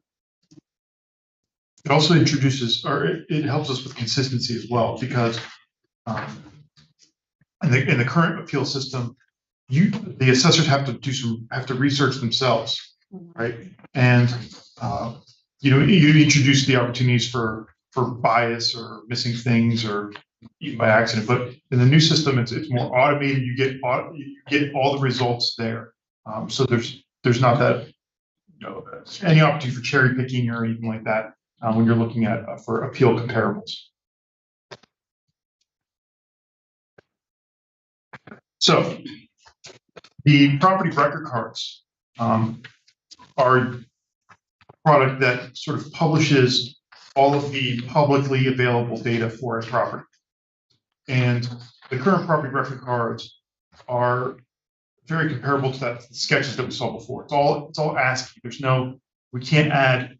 It also introduces, or it helps us with consistency as well, because in the current appeal system, the assessors have to research themselves, right? And you introduce the opportunities for bias or missing things or even by accident. But in the new system, it's more automated. You get all the results there. So there's not that any opportunity for cherry picking or anything like that when you're looking at for appeal comparables. So the property record cards are a product that sort of publishes all of the publicly available data for a property. And the current property record cards are very comparable to the sketches that we saw before. It's all ASCII. We can't add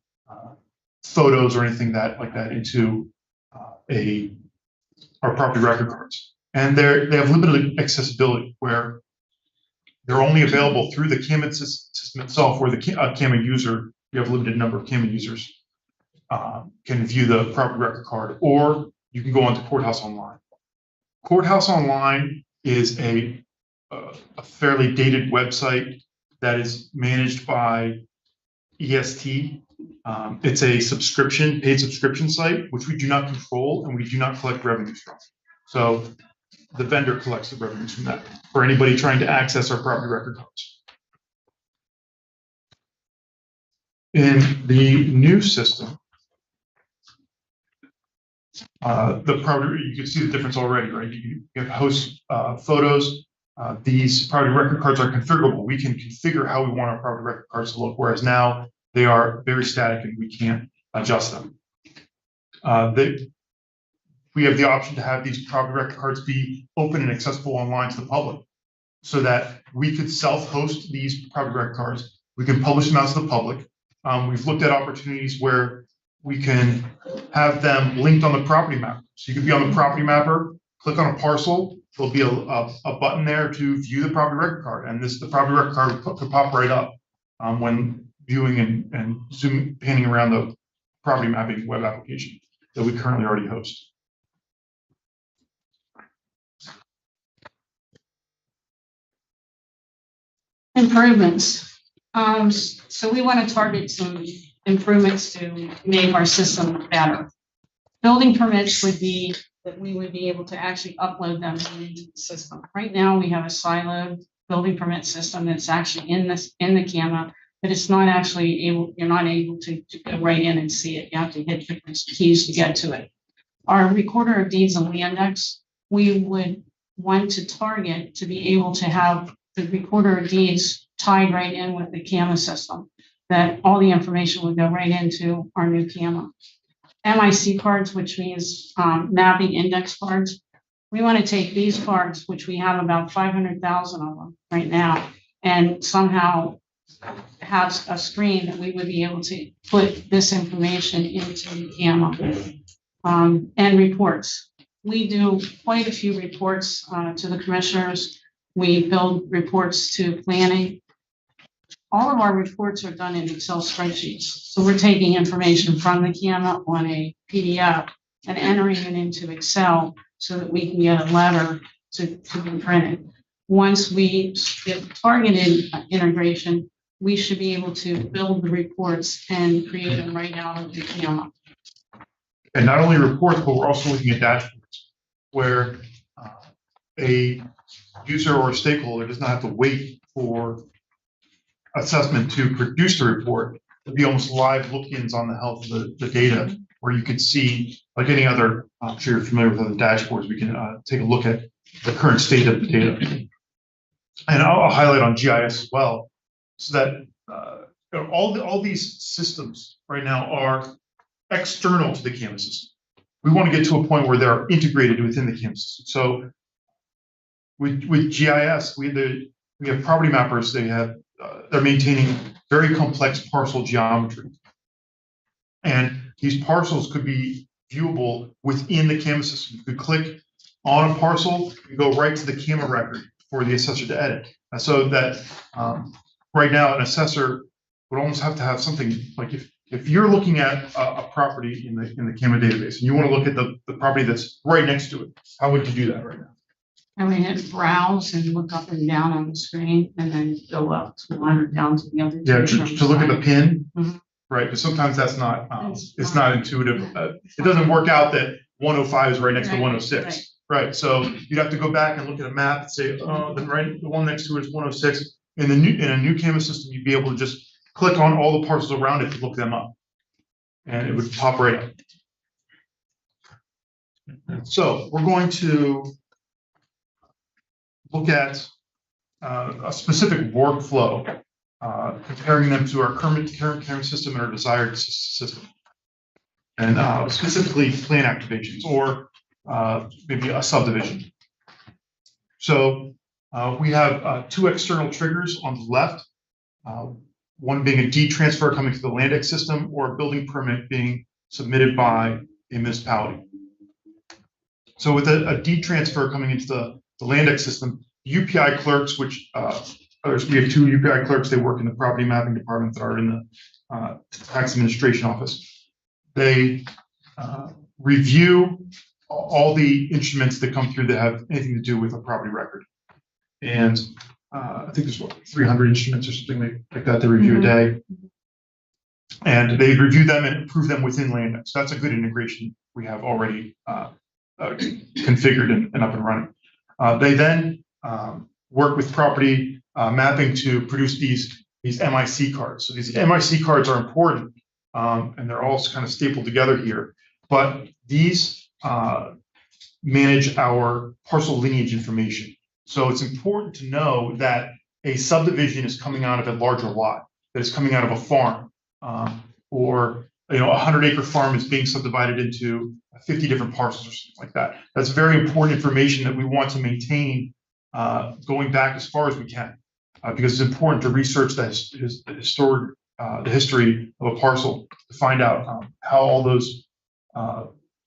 photos or anything like that into our property record cards. And they have limited accessibility where they're only available through the CAMA system itself, where the CAMA user, you have a limited number of CAMA users, can view the property record card, or you can go onto Courthouse Online. Courthouse Online is a fairly dated website that is managed by EST. It's a paid subscription site, which we do not control and we do not collect revenues from. So the vendor collects the revenues from that for anybody trying to access our property record cards. In the new system, the property, you can see the difference already, right? You have host photos. These property record cards are configurable. We can configure how we want our property record cards to look, whereas now they are very static and we can't adjust them. We have the option to have these property record cards be open and accessible online to the public, so that we could self-host these property record cards. We can publish them out to the public. We've looked at opportunities where we can have them linked on the property mapper. So you could be on the property mapper, click on a parcel, there'll be a button there to view the property record card, and the property record card could pop right up when viewing and panning around the property mapping web application that we currently already host. Improvements. So we want to target some improvements to make our system better. Building permits would be that we would be able to actually upload them into the system. Right now, we have a siloed building permit system that's actually in the CAMA, but it's not actually able, you're not able to go right in and see it. You have to hit different keys to get to it. Our recorder of deeds and land index, we would want to target to be able to have the recorder of deeds tied right in with the CAMA system, that all the information would go right into our new CAMA. MIC cards, which means mapping index cards. We want to take these cards, which we have about 500,000 of them right now, and somehow have a screen that we would be able to put this information into the CAMA. And reports. We do quite a few reports to the commissioners. We build reports to planning. All of our reports are done in Excel spreadsheets. So we're taking information from the CAMA on a PDF and entering it into Excel so that we can get a letter to be printed. Once we get targeted integration, we should be able to build the reports and create them right out of the CAMA. And not only reports, but we're also looking at dashboards where a user or a stakeholder does not have to wait for assessment to produce the report. It'd be almost live look-ins on the health of the data, where you could see, like any other, I'm sure you're familiar with other dashboards, we can take a look at the current state of the data. And I'll highlight on GIS as well, so that all these systems right now are external to the CAMA system. We want to get to a point where they're integrated within the CAMA system. So with GIS, we have property mappers. They're maintaining very complex parcel geometry, and these parcels could be viewable within the CAMA system. You could click on a parcel, you go right to the CAMA record for the assessor to edit. So that right now an assessor would almost have to have something like if you're looking at a property in the CAMA database and you want to look at the property that's right next to it, how would you do that right now? I mean, hit browse and look up and down on the screen and then go up to one or down to the other. Yeah, to look at the pin, Mhm. right? But sometimes that's not, it's not intuitive. It doesn't work out that 105 is right next to Right, 106, right? So you'd have to go back and look at a map and say, oh, the one next to it is 106. In a new CAMA system, you'd be able to just click on all the parcels around it to look them up, and it would pop right up. So we're going to look at a specific workflow, comparing them to our current CAMA system and our desired system, and specifically plan activations or maybe a subdivision. So we have two external triggers on the left, one being a deed transfer coming to the land X system or a building permit being submitted by a municipality. So with a deed transfer coming into the land X system, UPI clerks, which we have two UPI clerks, they work in the property mapping department that are in the tax administration office. They review all the instruments that come through that have anything to do with a property record. And I think there's 300 instruments or something like that they review a day. And they review them and approve them within LandX. So that's a good integration we have already configured and up and running. They then work with property mapping to produce these these MIC cards. So these MIC cards are important, and they're all kind of stapled together here. But these manage our parcel lineage information. So it's important to know that a subdivision is coming out of a larger lot, that is coming out of a farm, or a 100-acre farm is being subdivided into 50 different parcels or something like that. That's very important information that we want to maintain going back as far as we can, because it's important to research the history of a parcel to find out how all those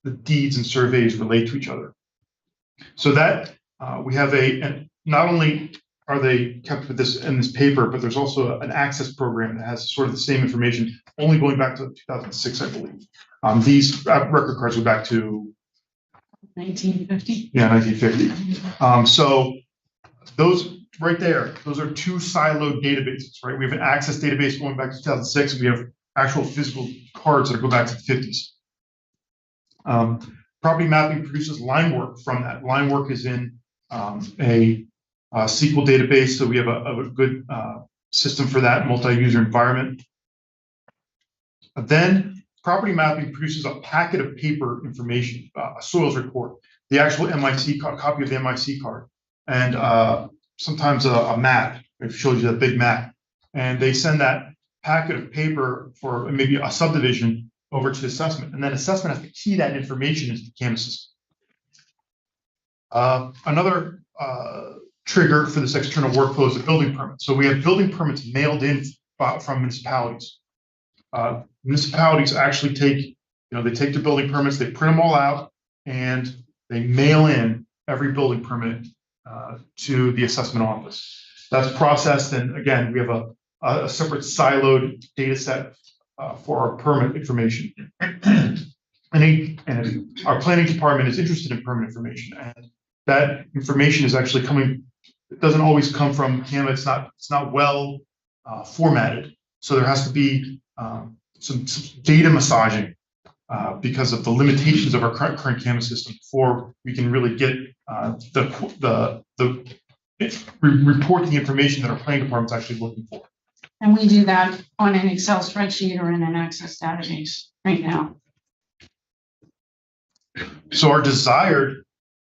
the deeds and surveys relate to each other. So that we have and not only are they kept with this in this paper, but there's also an access program that has sort of the same information, only going back to 2006, I believe. These record cards go back to 1950. Yeah, 1950. So those right there, those are two siloed databases, right? We have an access database going back to 2006, and we have actual physical cards that go back to the 50s. Property mapping produces line work from that. Line work is in a SQL database, so we have a good system for that multi-user environment. Then property mapping produces a packet of paper information, a soils report, the actual MIC copy of the MIC card, and sometimes a map. It shows you that big map, and they send that packet of paper for maybe a subdivision over to assessment, and then assessment has to key that information into the CAMA system. Another trigger for this external workflow is the building permit. So we have building permits mailed in from municipalities. Municipalities actually take, they take their building permits, they print them all out, and they mail in every building permit to the assessment office. That's processed, and again, we have a separate siloed data set for our permit information. And our planning department is interested in permit information, and that information is actually coming. It doesn't always come from CAMA. It's not well formatted, so there has to be some data massaging because of the limitations of our current CAMA system before we can really get report the information that our planning department's actually looking for. And we do that on an Excel spreadsheet or in an Access database right now. So our desired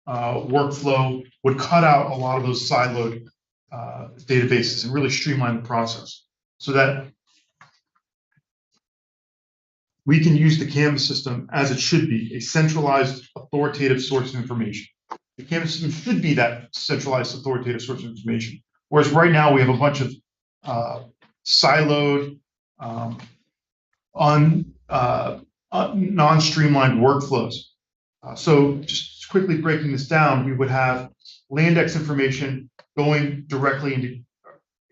workflow would cut out a lot of those siloed databases and really streamline the process so that we can use the CAMA system as it should be, a centralized authoritative source of information. The CAMA system should be that centralized authoritative source of information. Whereas right now we have a bunch of siloed, non-streamlined workflows. So just quickly breaking this down, we would have Landex information going directly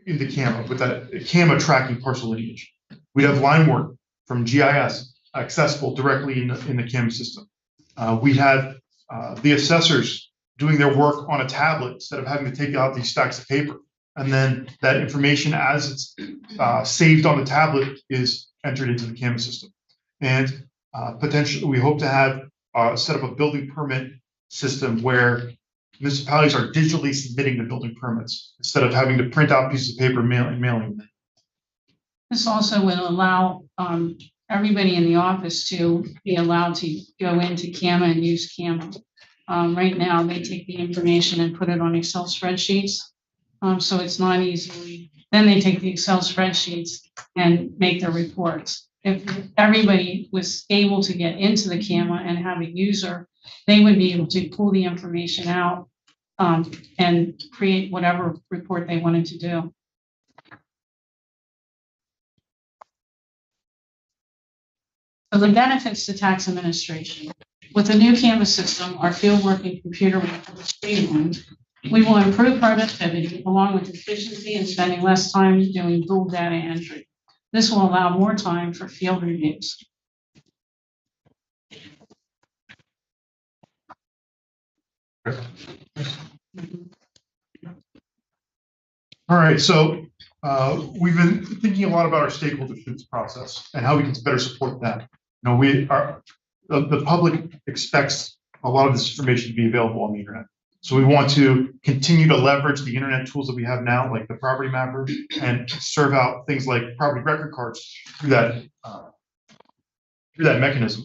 into CAMA with that CAMA tracking parcel lineage. We'd have line work from GIS accessible directly in the CAMA system. We'd have the assessors doing their work on a tablet instead of having to take out these stacks of paper. And then that information as it's saved on the tablet is entered into the CAMA system. And potentially we hope to have set up a building permit system where municipalities are digitally submitting the building permits instead of having to print out pieces of paper and mailing them. This also will allow everybody in the office to be allowed to go into CAMA and use CAMA. Right now, they take the information and put it on Excel spreadsheets. So it's not easily, then they take the Excel spreadsheets and make their reports. If everybody was able to get into the CAMA and have a user, they would be able to pull the information out and create whatever report they wanted to do. So the benefits to tax administration. With the new CAMA system, our fieldwork and computer work is streamlined. We will improve productivity along with efficiency and spending less time doing dual data entry. This will allow more time for field reviews. All right, so we've been thinking a lot about our stakeholders through this process and how we can better support them. The public expects a lot of this information to be available on the internet. So we want to continue to leverage the internet tools that we have now, like the property mapper, and serve out things like property record cards through that mechanism.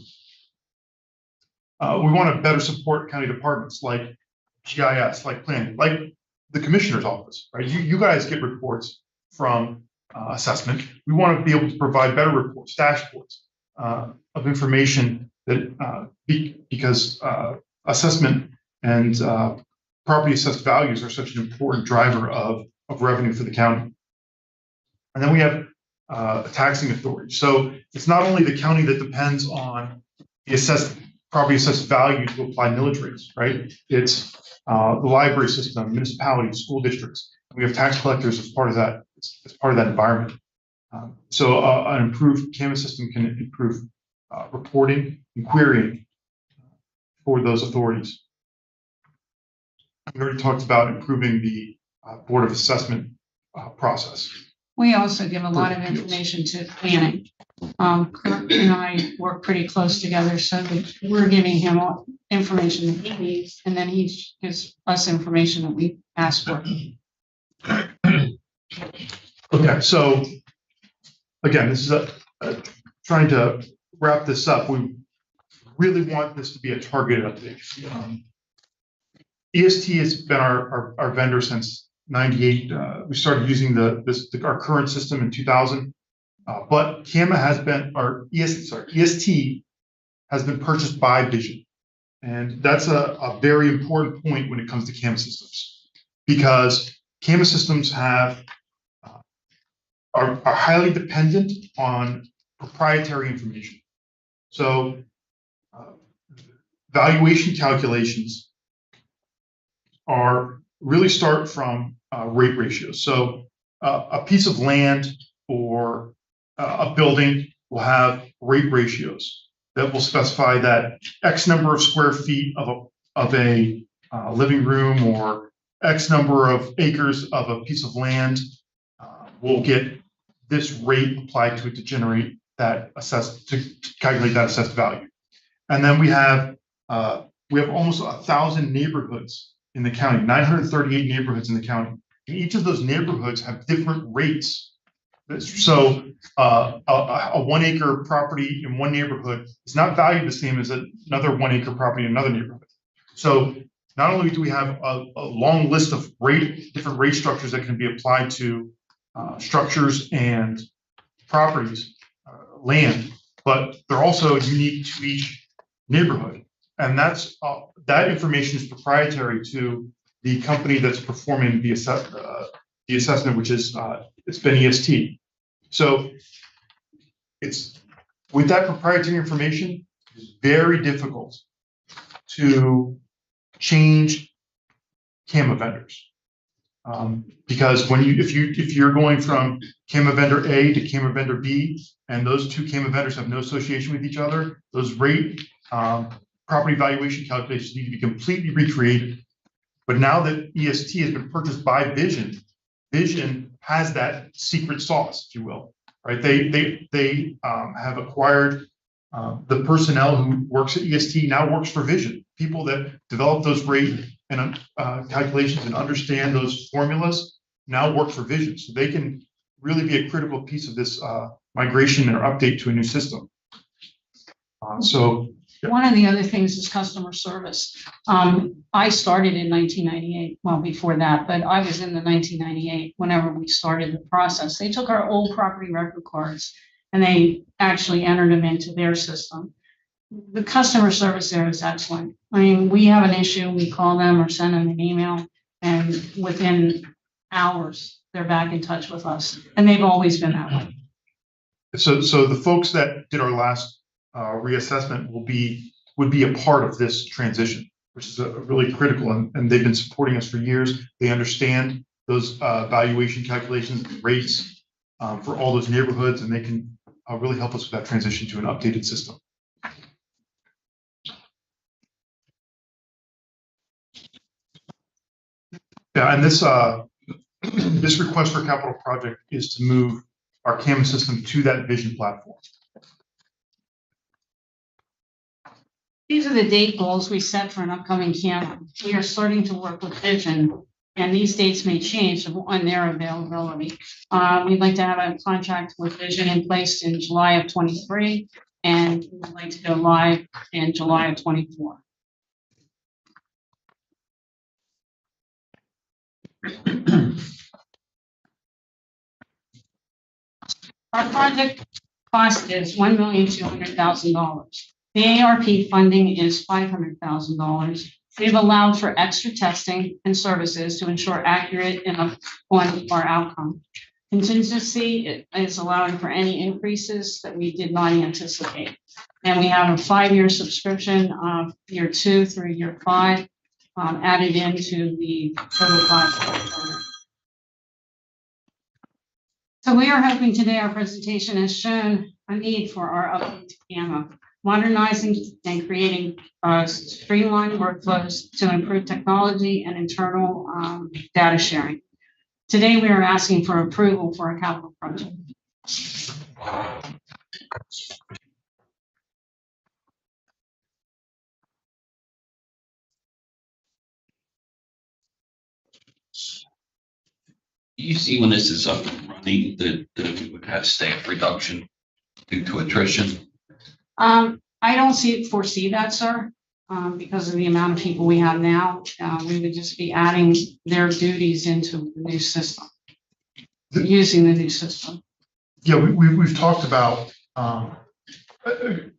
We want to better support county departments like GIS, like planning, like the commissioner's office, right? You guys get reports from assessment. We want to be able to provide better reports, dashboards of information that because assessment and property assessed values are such an important driver of revenue for the county. And then we have a taxing authority. So it's not only the county that depends on the property assessed value to apply millage rates, right? It's the library system, municipalities, school districts. We have tax collectors as part of that, environment. So an improved CAMA system can improve reporting and querying for those authorities. We already talked about improving the Board of Assessment process. We also give a lot of information to planning. Kirk and I work pretty close together, so we're giving him all information that he needs, and then he gives us information that we ask for. Okay, so again, this is trying to wrap this up. We really want this to be a targeted update. EST has been our vendor since '98. We started using our current system in 2000, but CAMA has been EST has been purchased by Vision, and that's a very important point when it comes to CAMA systems, because CAMA systems are highly dependent on proprietary information. So valuation calculations really start from rate ratios. So a piece of land or a building will have rate ratios that will specify that X number of square feet of a living room or X number of acres of a piece of land will get this rate applied to it to generate that to calculate that assessed value. And then we have almost 1,000 neighborhoods in the county, 938 neighborhoods in the county. And each of those neighborhoods have different rates. So a 1 acre property in one neighborhood is not valued the same as another 1 acre property in another neighborhood. So not only do we have a long list of different rate structures that can be applied to structures and properties, land, but they're also unique to each neighborhood. And that information is proprietary to the company that's performing the assessment, which is it's been EST. So it's with that proprietary information, it's very difficult to change CAMA vendors. Because if you're going from CAMA vendor A to CAMA vendor B, and those two CAMA vendors have no association with each other, those property valuation calculations need to be completely recreated. But now that EST has been purchased by Vision, Vision has that secret sauce, if you will, right? They have acquired the personnel who works at EST now works for Vision. People that develop those rate and calculations and understand those formulas now work for Vision. So they can really be a critical piece of this migration or update to a new system. One of the other things is customer service. I started in 1998, well, before that, but I was in the 1998 whenever we started the process. They took our old property record cards and they actually entered them into their system. The customer service there is excellent. I mean, we have an issue, we call them or send them an email, and within hours, they're back in touch with us. And they've always been that way. So the folks that did our last reassessment would be a part of this transition, which is really critical, and they've been supporting us for years. They understand those valuation calculations and rates for all those neighborhoods, and they can really help us with that transition to an updated system. Yeah, and this request for capital project is to move our CAMA system to that Vision platform. These are the date goals we set for an upcoming CAMA. We are starting to work with Vision, and these dates may change on their availability. We'd like to have a contract with Vision in place in July of 23, and we'd like to go live in July of 24. Our project cost is $1,200,000. The ARP funding is $500,000. We've allowed for extra testing and services to ensure accurate and on our outcome. Contingency is allowing for any increases that we did not anticipate. And we have a 5-year subscription of year 2 through year 5 added into the total cost. So we are hoping today our presentation has shown a need for our update to CAMA, modernizing and creating streamlined workflows to improve technology and internal data sharing. Today, we are asking for approval for a capital project. You see when this is up and running, that we would have staff reduction due to attrition? I don't foresee that, sir, because of the amount of people we have now. We would just be adding their duties into the new system, using the new system. Yeah, we've talked about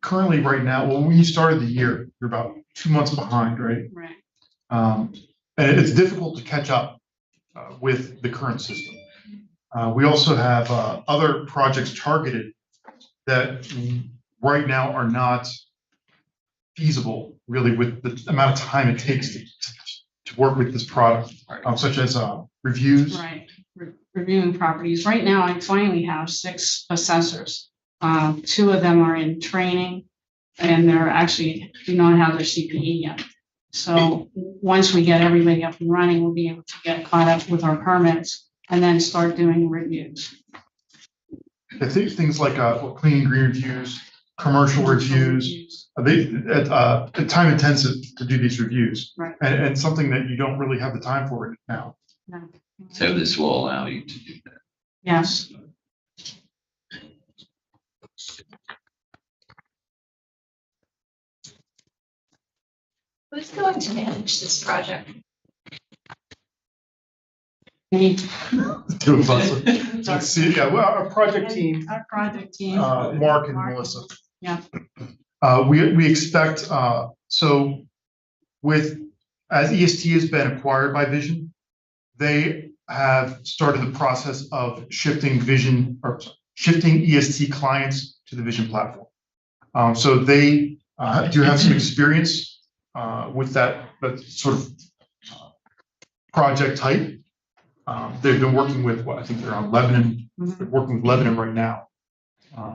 currently right now, well, when you started the year, you're about 2 months behind, right? Right. And it's difficult to catch up with the current system. We also have other projects targeted that right now are not feasible, really, with the amount of time it takes to work with this product, such as reviews. Right. Reviewing properties. Right now, I finally have 6 assessors. 2 of them are in training, and they're actually do not have their CPE yet. So once we get everybody up and running, we'll be able to get caught up with our permits and then start doing reviews. I think things like clean and green reviews, commercial reviews, they're time intensive to do these reviews, right? And something that you don't really have the time for it now. No. So this will allow you to do that. Yes. Who's going to manage this project? Me. Two of us. Let's see, yeah, well, our project team, Our project team. Mark and Melissa. Yeah. We expect, so as EST has been acquired by Vision, they have started the process of shifting EST clients to the Vision platform. So they do have some experience with that sort of project type. They've been working with I think they're on Lebanon. They're working with Lebanon right now.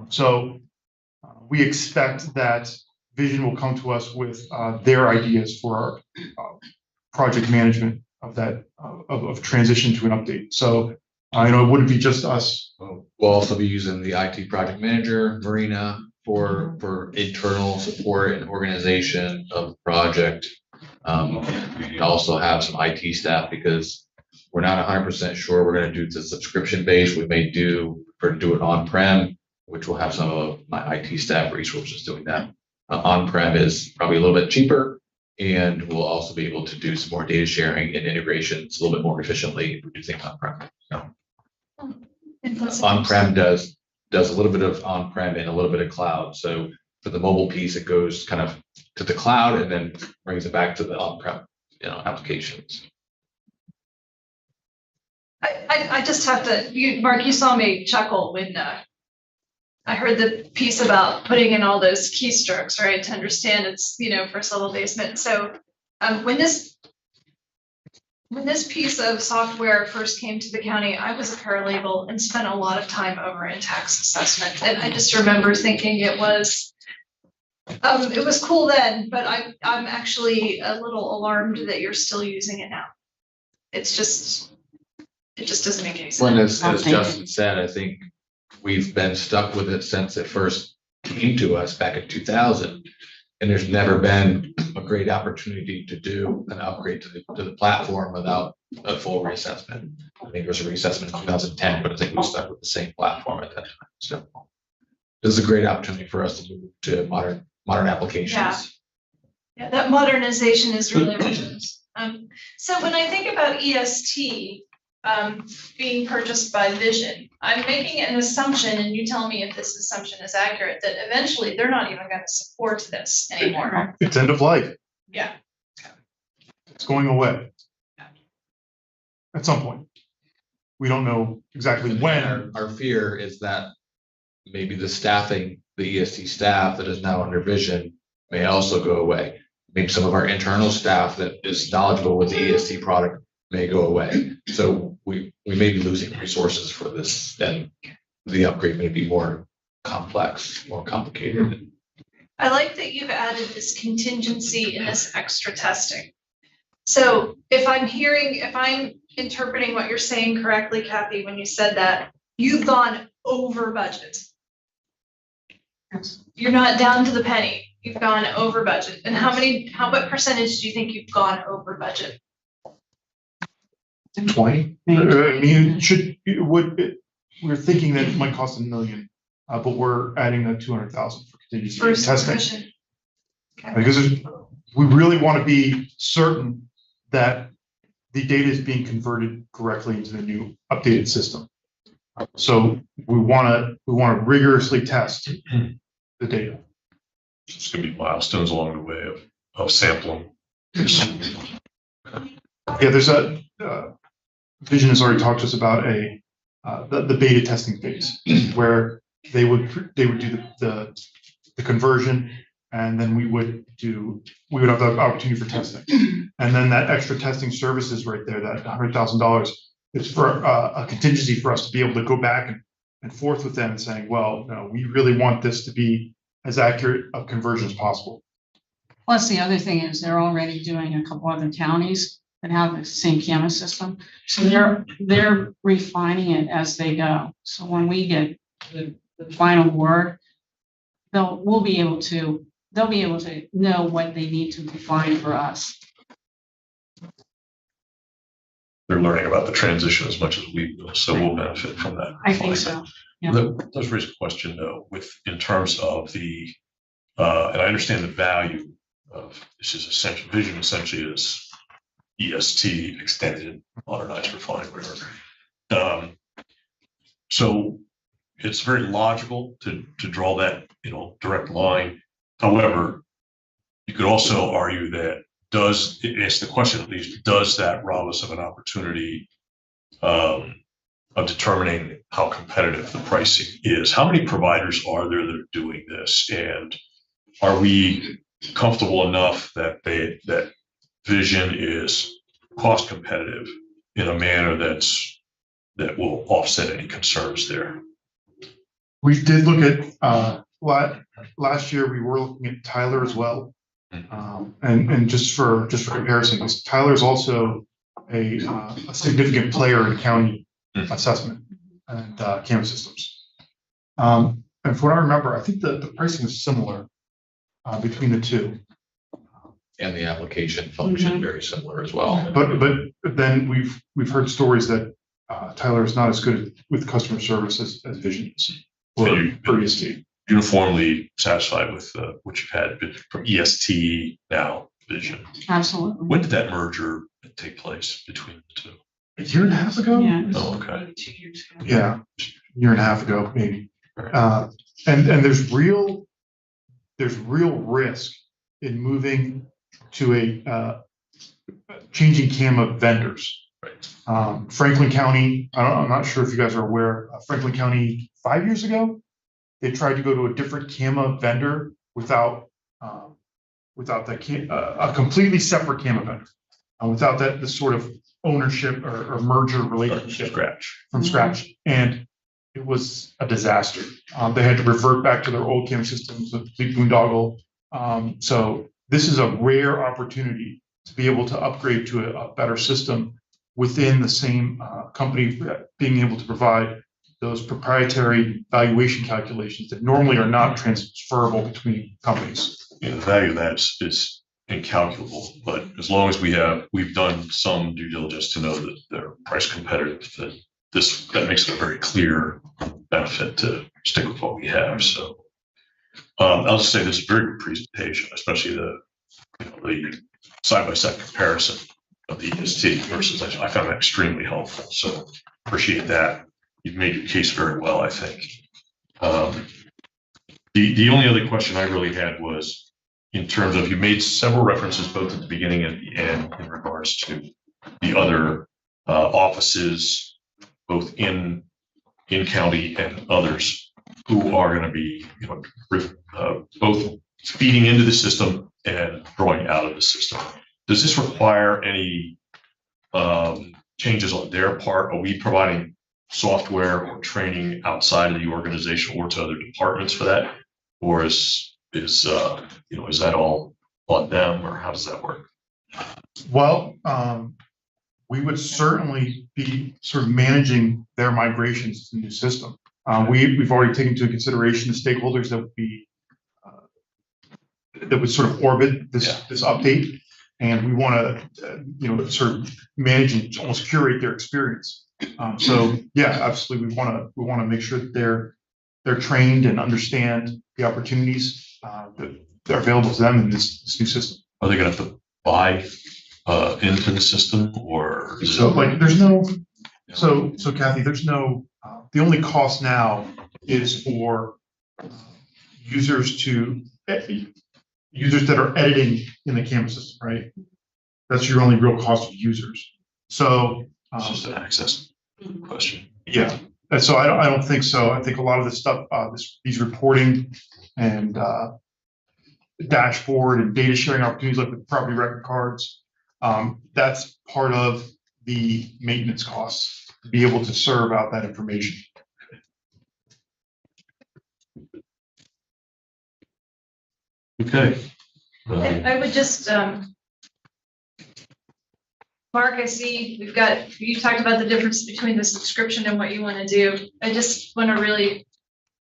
So we expect that Vision will come to us with their ideas for our project management of that of transition to an update. So it wouldn't be just us. We'll also be using the IT project manager, Marina, for internal support and organization of the project. We also have some IT staff because we're not 100% sure we're going to do the subscription base. We may do it on-prem, which will have some of my IT staff resources doing that. On-prem is probably a little bit cheaper, and we'll also be able to do some more data sharing and integrations a little bit more efficiently if we do things on-prem. So on-prem does a little bit of on-prem and a little bit of cloud. So for the mobile piece, it goes kind of to the cloud and then brings it back to the on-prem applications. I just have to, Mark, you saw me chuckle when I heard the piece about putting in all those keystrokes, right, to understand it's, first level basement. So when this piece of software first came to the county, I was a paralegal and spent a lot of time over in tax assessment. And I just remember thinking it was cool then, but I'm actually a little alarmed that you're still using it now. It just doesn't make any sense. Well, as Justin said, I think we've been stuck with it since it first came to us back in 2000. And there's never been a great opportunity to do an upgrade to the platform without a full reassessment. I think there was a reassessment in 2010, but I think we stuck with the same platform at that time. So this is a great opportunity for us to move to modern applications. Yeah, that modernization is really important. So when I think about EST being purchased by Vision, I'm making an assumption, and you tell me if this assumption is accurate, that eventually they're not even going to support this anymore. It's end of life. Yeah. It's going away. At some point. We don't know exactly when. Our fear is that maybe the staffing, the EST staff that is now under Vision may also go away. Maybe some of our internal staff that is knowledgeable with the EST product may go away. So we may be losing resources for this, and the upgrade may be more complex, more complicated. I like that you've added this contingency in this extra testing. So if I'm interpreting what you're saying correctly, Cathy, when you said that, you've gone over budget. Yes. You're not down to the penny. You've gone over budget. And what percentage do you think you've gone over budget? 20. I mean, we're thinking that it might cost $1 million, but we're adding that 200,000 for contingency testing. Okay. Because we really want to be certain that the data is being converted correctly into the new updated system. So we want to rigorously test the data. It's going to be milestones along the way of sampling. Yeah, there's Vision has already talked to us about the beta testing phase where they would do the conversion, and then we would have the opportunity for testing, and then that extra testing services right there, that $100,000 is for a contingency for us to be able to go back and forth with them and saying, well, no, we really want this to be as accurate a conversion as possible. Plus, the other thing is they're already doing a couple other counties that have the same CAMA system. So they're refining it as they go. So when we get the final word, they'll be able to know what they need to refine for us. They're learning about the transition as much as we will, so we'll benefit from that. I think so. Yeah. That does raise a question though, in terms of the, and I understand the value of this is essential. Vision essentially is EST, extended, modernized, refined, whatever. So it's very logical to draw that direct line. However, you could also argue that ask the question at least, does that rob us of an opportunity of determining how competitive the pricing is? How many providers are there that are doing this? And are we comfortable enough that Vision is cost competitive in a manner that will offset any concerns there? We did look at last year. We were looking at Tyler as well, and just for comparison, because Tyler is also a significant player in county assessment and CAMA systems. And from what I remember, I think the pricing is similar between the two. And the application function very similar as well. But then we've heard stories that Tyler is not as good with customer service as Vision is, or EST. Uniformly satisfied with what you've had from EST now Vision. Absolutely. When did that merger take place between the two? A year and a half ago? Yeah. Oh, okay. 2 years ago. Yeah, a year and a half ago, maybe. And there's real risk in moving to a changing CAMA vendors. Right. Franklin County, I'm not sure if you guys are aware, Franklin County 5 years ago, they tried to go to a different CAMA vendor without a completely separate CAMA vendor, without this sort of ownership or merger relationship from scratch. And it was a disaster. They had to revert back to their old CAMA systems, a complete boondoggle. So this is a rare opportunity to be able to upgrade to a better system within the same company, being able to provide those proprietary valuation calculations that normally are not transferable between companies. the value of that is incalculable, but as long as we've done some due diligence to know that they're price competitive, that makes it a very clear benefit to stick with what we have. So I'll just say this is a very good presentation, especially the side-by-side comparison of the EST versus, I found that extremely helpful. So appreciate that. You've made your case very well, I think. The only other question I really had was in terms of, you made several references both at the beginning and the end in regards to the other offices, both in county and others who are going to be, both feeding into the system and drawing out of the system. Does this require any changes on their part? Are we providing software or training outside of the organization or to other departments for that? Or is that all on them, or how does that work? Well, we would certainly be sort of managing their migrations to the new system. We've already taken into consideration the stakeholders that would sort of orbit this update, and we want to sort of manage and almost curate their experience. So yeah, absolutely, we want to make sure that they're trained and understand the opportunities that are available to them in this new system. Are they going to have to buy into the system, or so like there's no so Cathy, there's no the only cost now is for users that are editing in the CAMA system, right? That's your only real cost of users. So it's just an access question. Yeah. And so I don't think so. I think a lot of this stuff, these reporting and dashboard and data sharing opportunities like the property record cards, that's part of the maintenance costs to be able to serve out that information. Okay. I would just, Mark, I see you talked about the difference between the subscription and what you want to do. I just want to really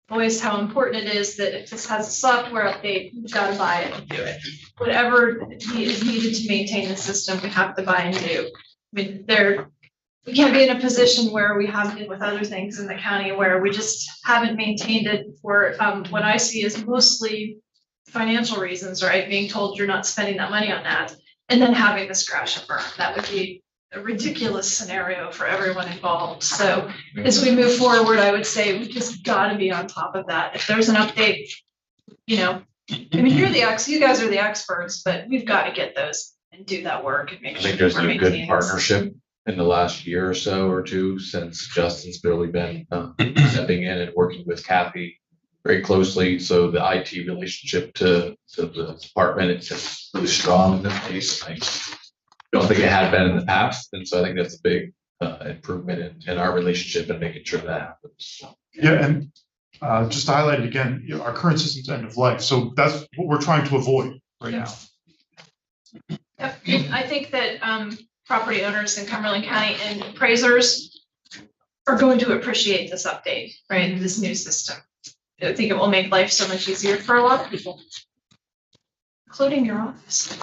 voice how important it is that if this has a software update, you've got to buy it and do it. Whatever is needed to maintain the system, we have to buy and do. I mean, we can't be in a position where we have been with other things in the county where we just haven't maintained it for what I see is mostly financial reasons, right? Being told you're not spending that money on that, and then having this crash and burn. That would be a ridiculous scenario for everyone involved. So as we move forward, I would say we just got to be on top of that. If there's an update, I mean, you guys are the experts, but we've got to get those and do that work and make I sure think there's we're been a good maintaining partnership in the last year or so or two since Justin's really been stepping in and working with Cathy very closely. So the IT relationship to the department, it's just really strong in this case. I don't think it had been in the past. And so I think that's a big improvement in our relationship and making sure that happens. Yeah, and just to highlight it again, our current system's end of life. So that's what we're trying to avoid right now. I think that property owners in Cumberland County and appraisers are going to appreciate this update, right? This new system. I think it will make life so much easier for a lot of people, including your office.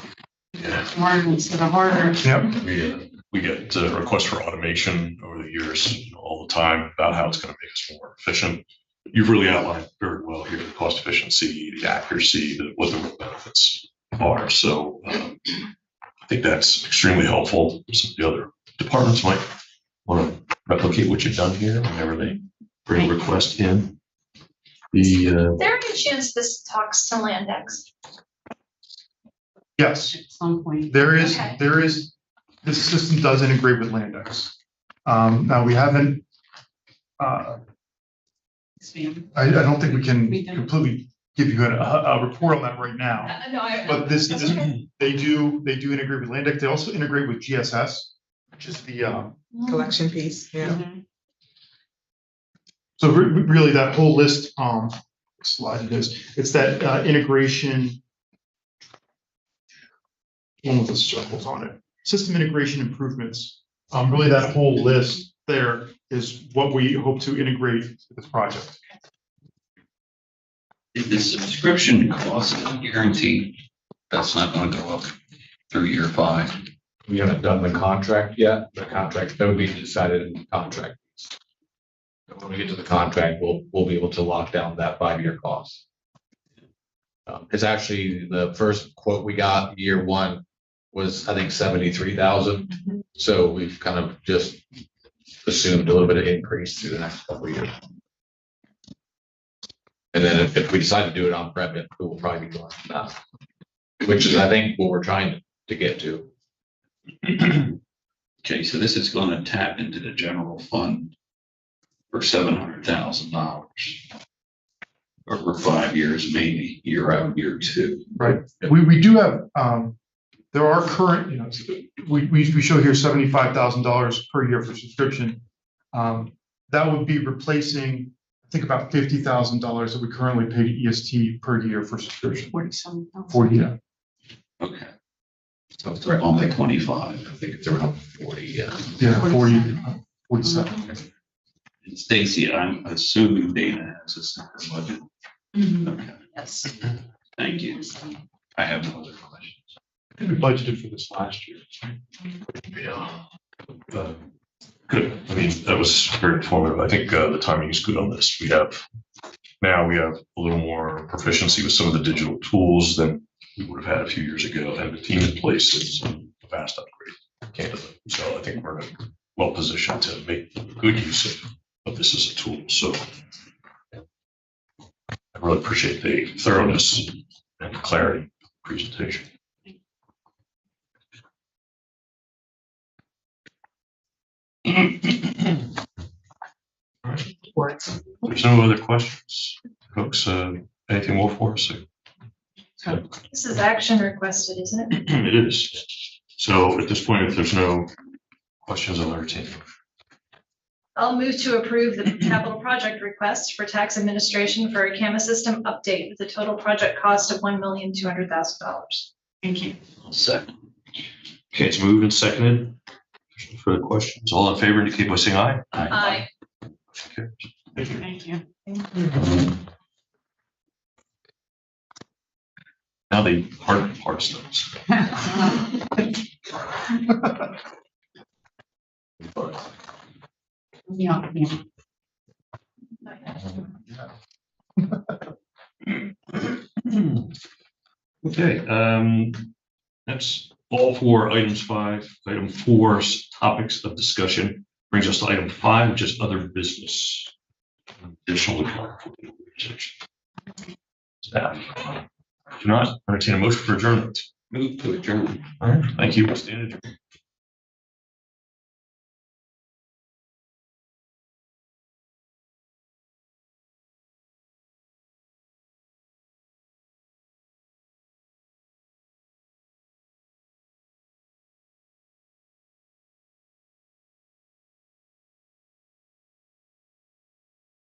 Yeah. Harder instead of harder. Yep. We get requests for automation over the years all the time about how it's going to make us more efficient. You've really outlined very well here the cost efficiency, the accuracy, what the real benefits are. So I think that's extremely helpful. Some of the other departments might want to replicate what you've done here whenever they bring a request in. Is there any chance this talks to Landex? Yes. At some point. There is, this system does integrate with Landex. Now we haven't, I don't think we can completely give you a report on that right now. But they do integrate with Landex. They also integrate with GSS, which is the collection piece. Yeah. Mm-hmm. So really that whole list, slide it is, it's that integration. One with the circles on it. System integration improvements. Really that whole list there is what we hope to integrate with this project. Is the subscription cost guaranteed? That's not gonna go up through year 5. We haven't done the contract yet. The contract, that would be decided in the contract. And when we get to the contract, we'll be able to lock down that 5-year cost. It's actually the first quote we got year 1 was, I think, 73,000. So we've kind of just assumed a little bit of increase through the next couple of years. And then if we decide to do it on prep, it will probably be going to that, which is, I think, what we're trying to get to. Okay, so this is gonna tap into the general fund for $700,000 over 5 years, maybe year out, year 2. Right. We do have, there are current, we show here $75,000 per year for subscription. That would be replacing, I think, about $50,000 that we currently pay to EST per year for subscription. 40, yeah. Okay. So it's a bump at 25. I think it's around 40, yeah. Yeah, 40, 47. And Stacy, I'm assuming Dana has a separate budget. Okay, Yes. thank you. I have no other questions. I think we budgeted for this last year. Yeah. Good. I mean, that was very informative. I think the timing is good on this. We have a little more proficiency with some of the digital tools than we would have had a few years ago, and the team in place is a vast upgrade. Candidate. So I think we're well positioned to make good use of this as a tool. So I really appreciate the thoroughness and clarity of the presentation. All right. There's no other questions, folks. Anything more for us? This is action requested, isn't it? It is. So at this point, if there's no questions, I'll entertain. I'll move to approve the capital project request for tax administration for a CAMA system update with a total project cost of $1,200,000. Thank you. Second. Okay, it's moved and seconded. No further questions? All in favor indicate by saying aye. Aye. Okay. Thank you. Now the hard part starts. Yeah, yeah. Okay, that's all for items 5. Item 4, topics of discussion, brings us to item 5, which is other business. Additional organization. Staff. Do not entertain a motion for adjournment. Move to adjourn. All right, thank you. Stand adjourned.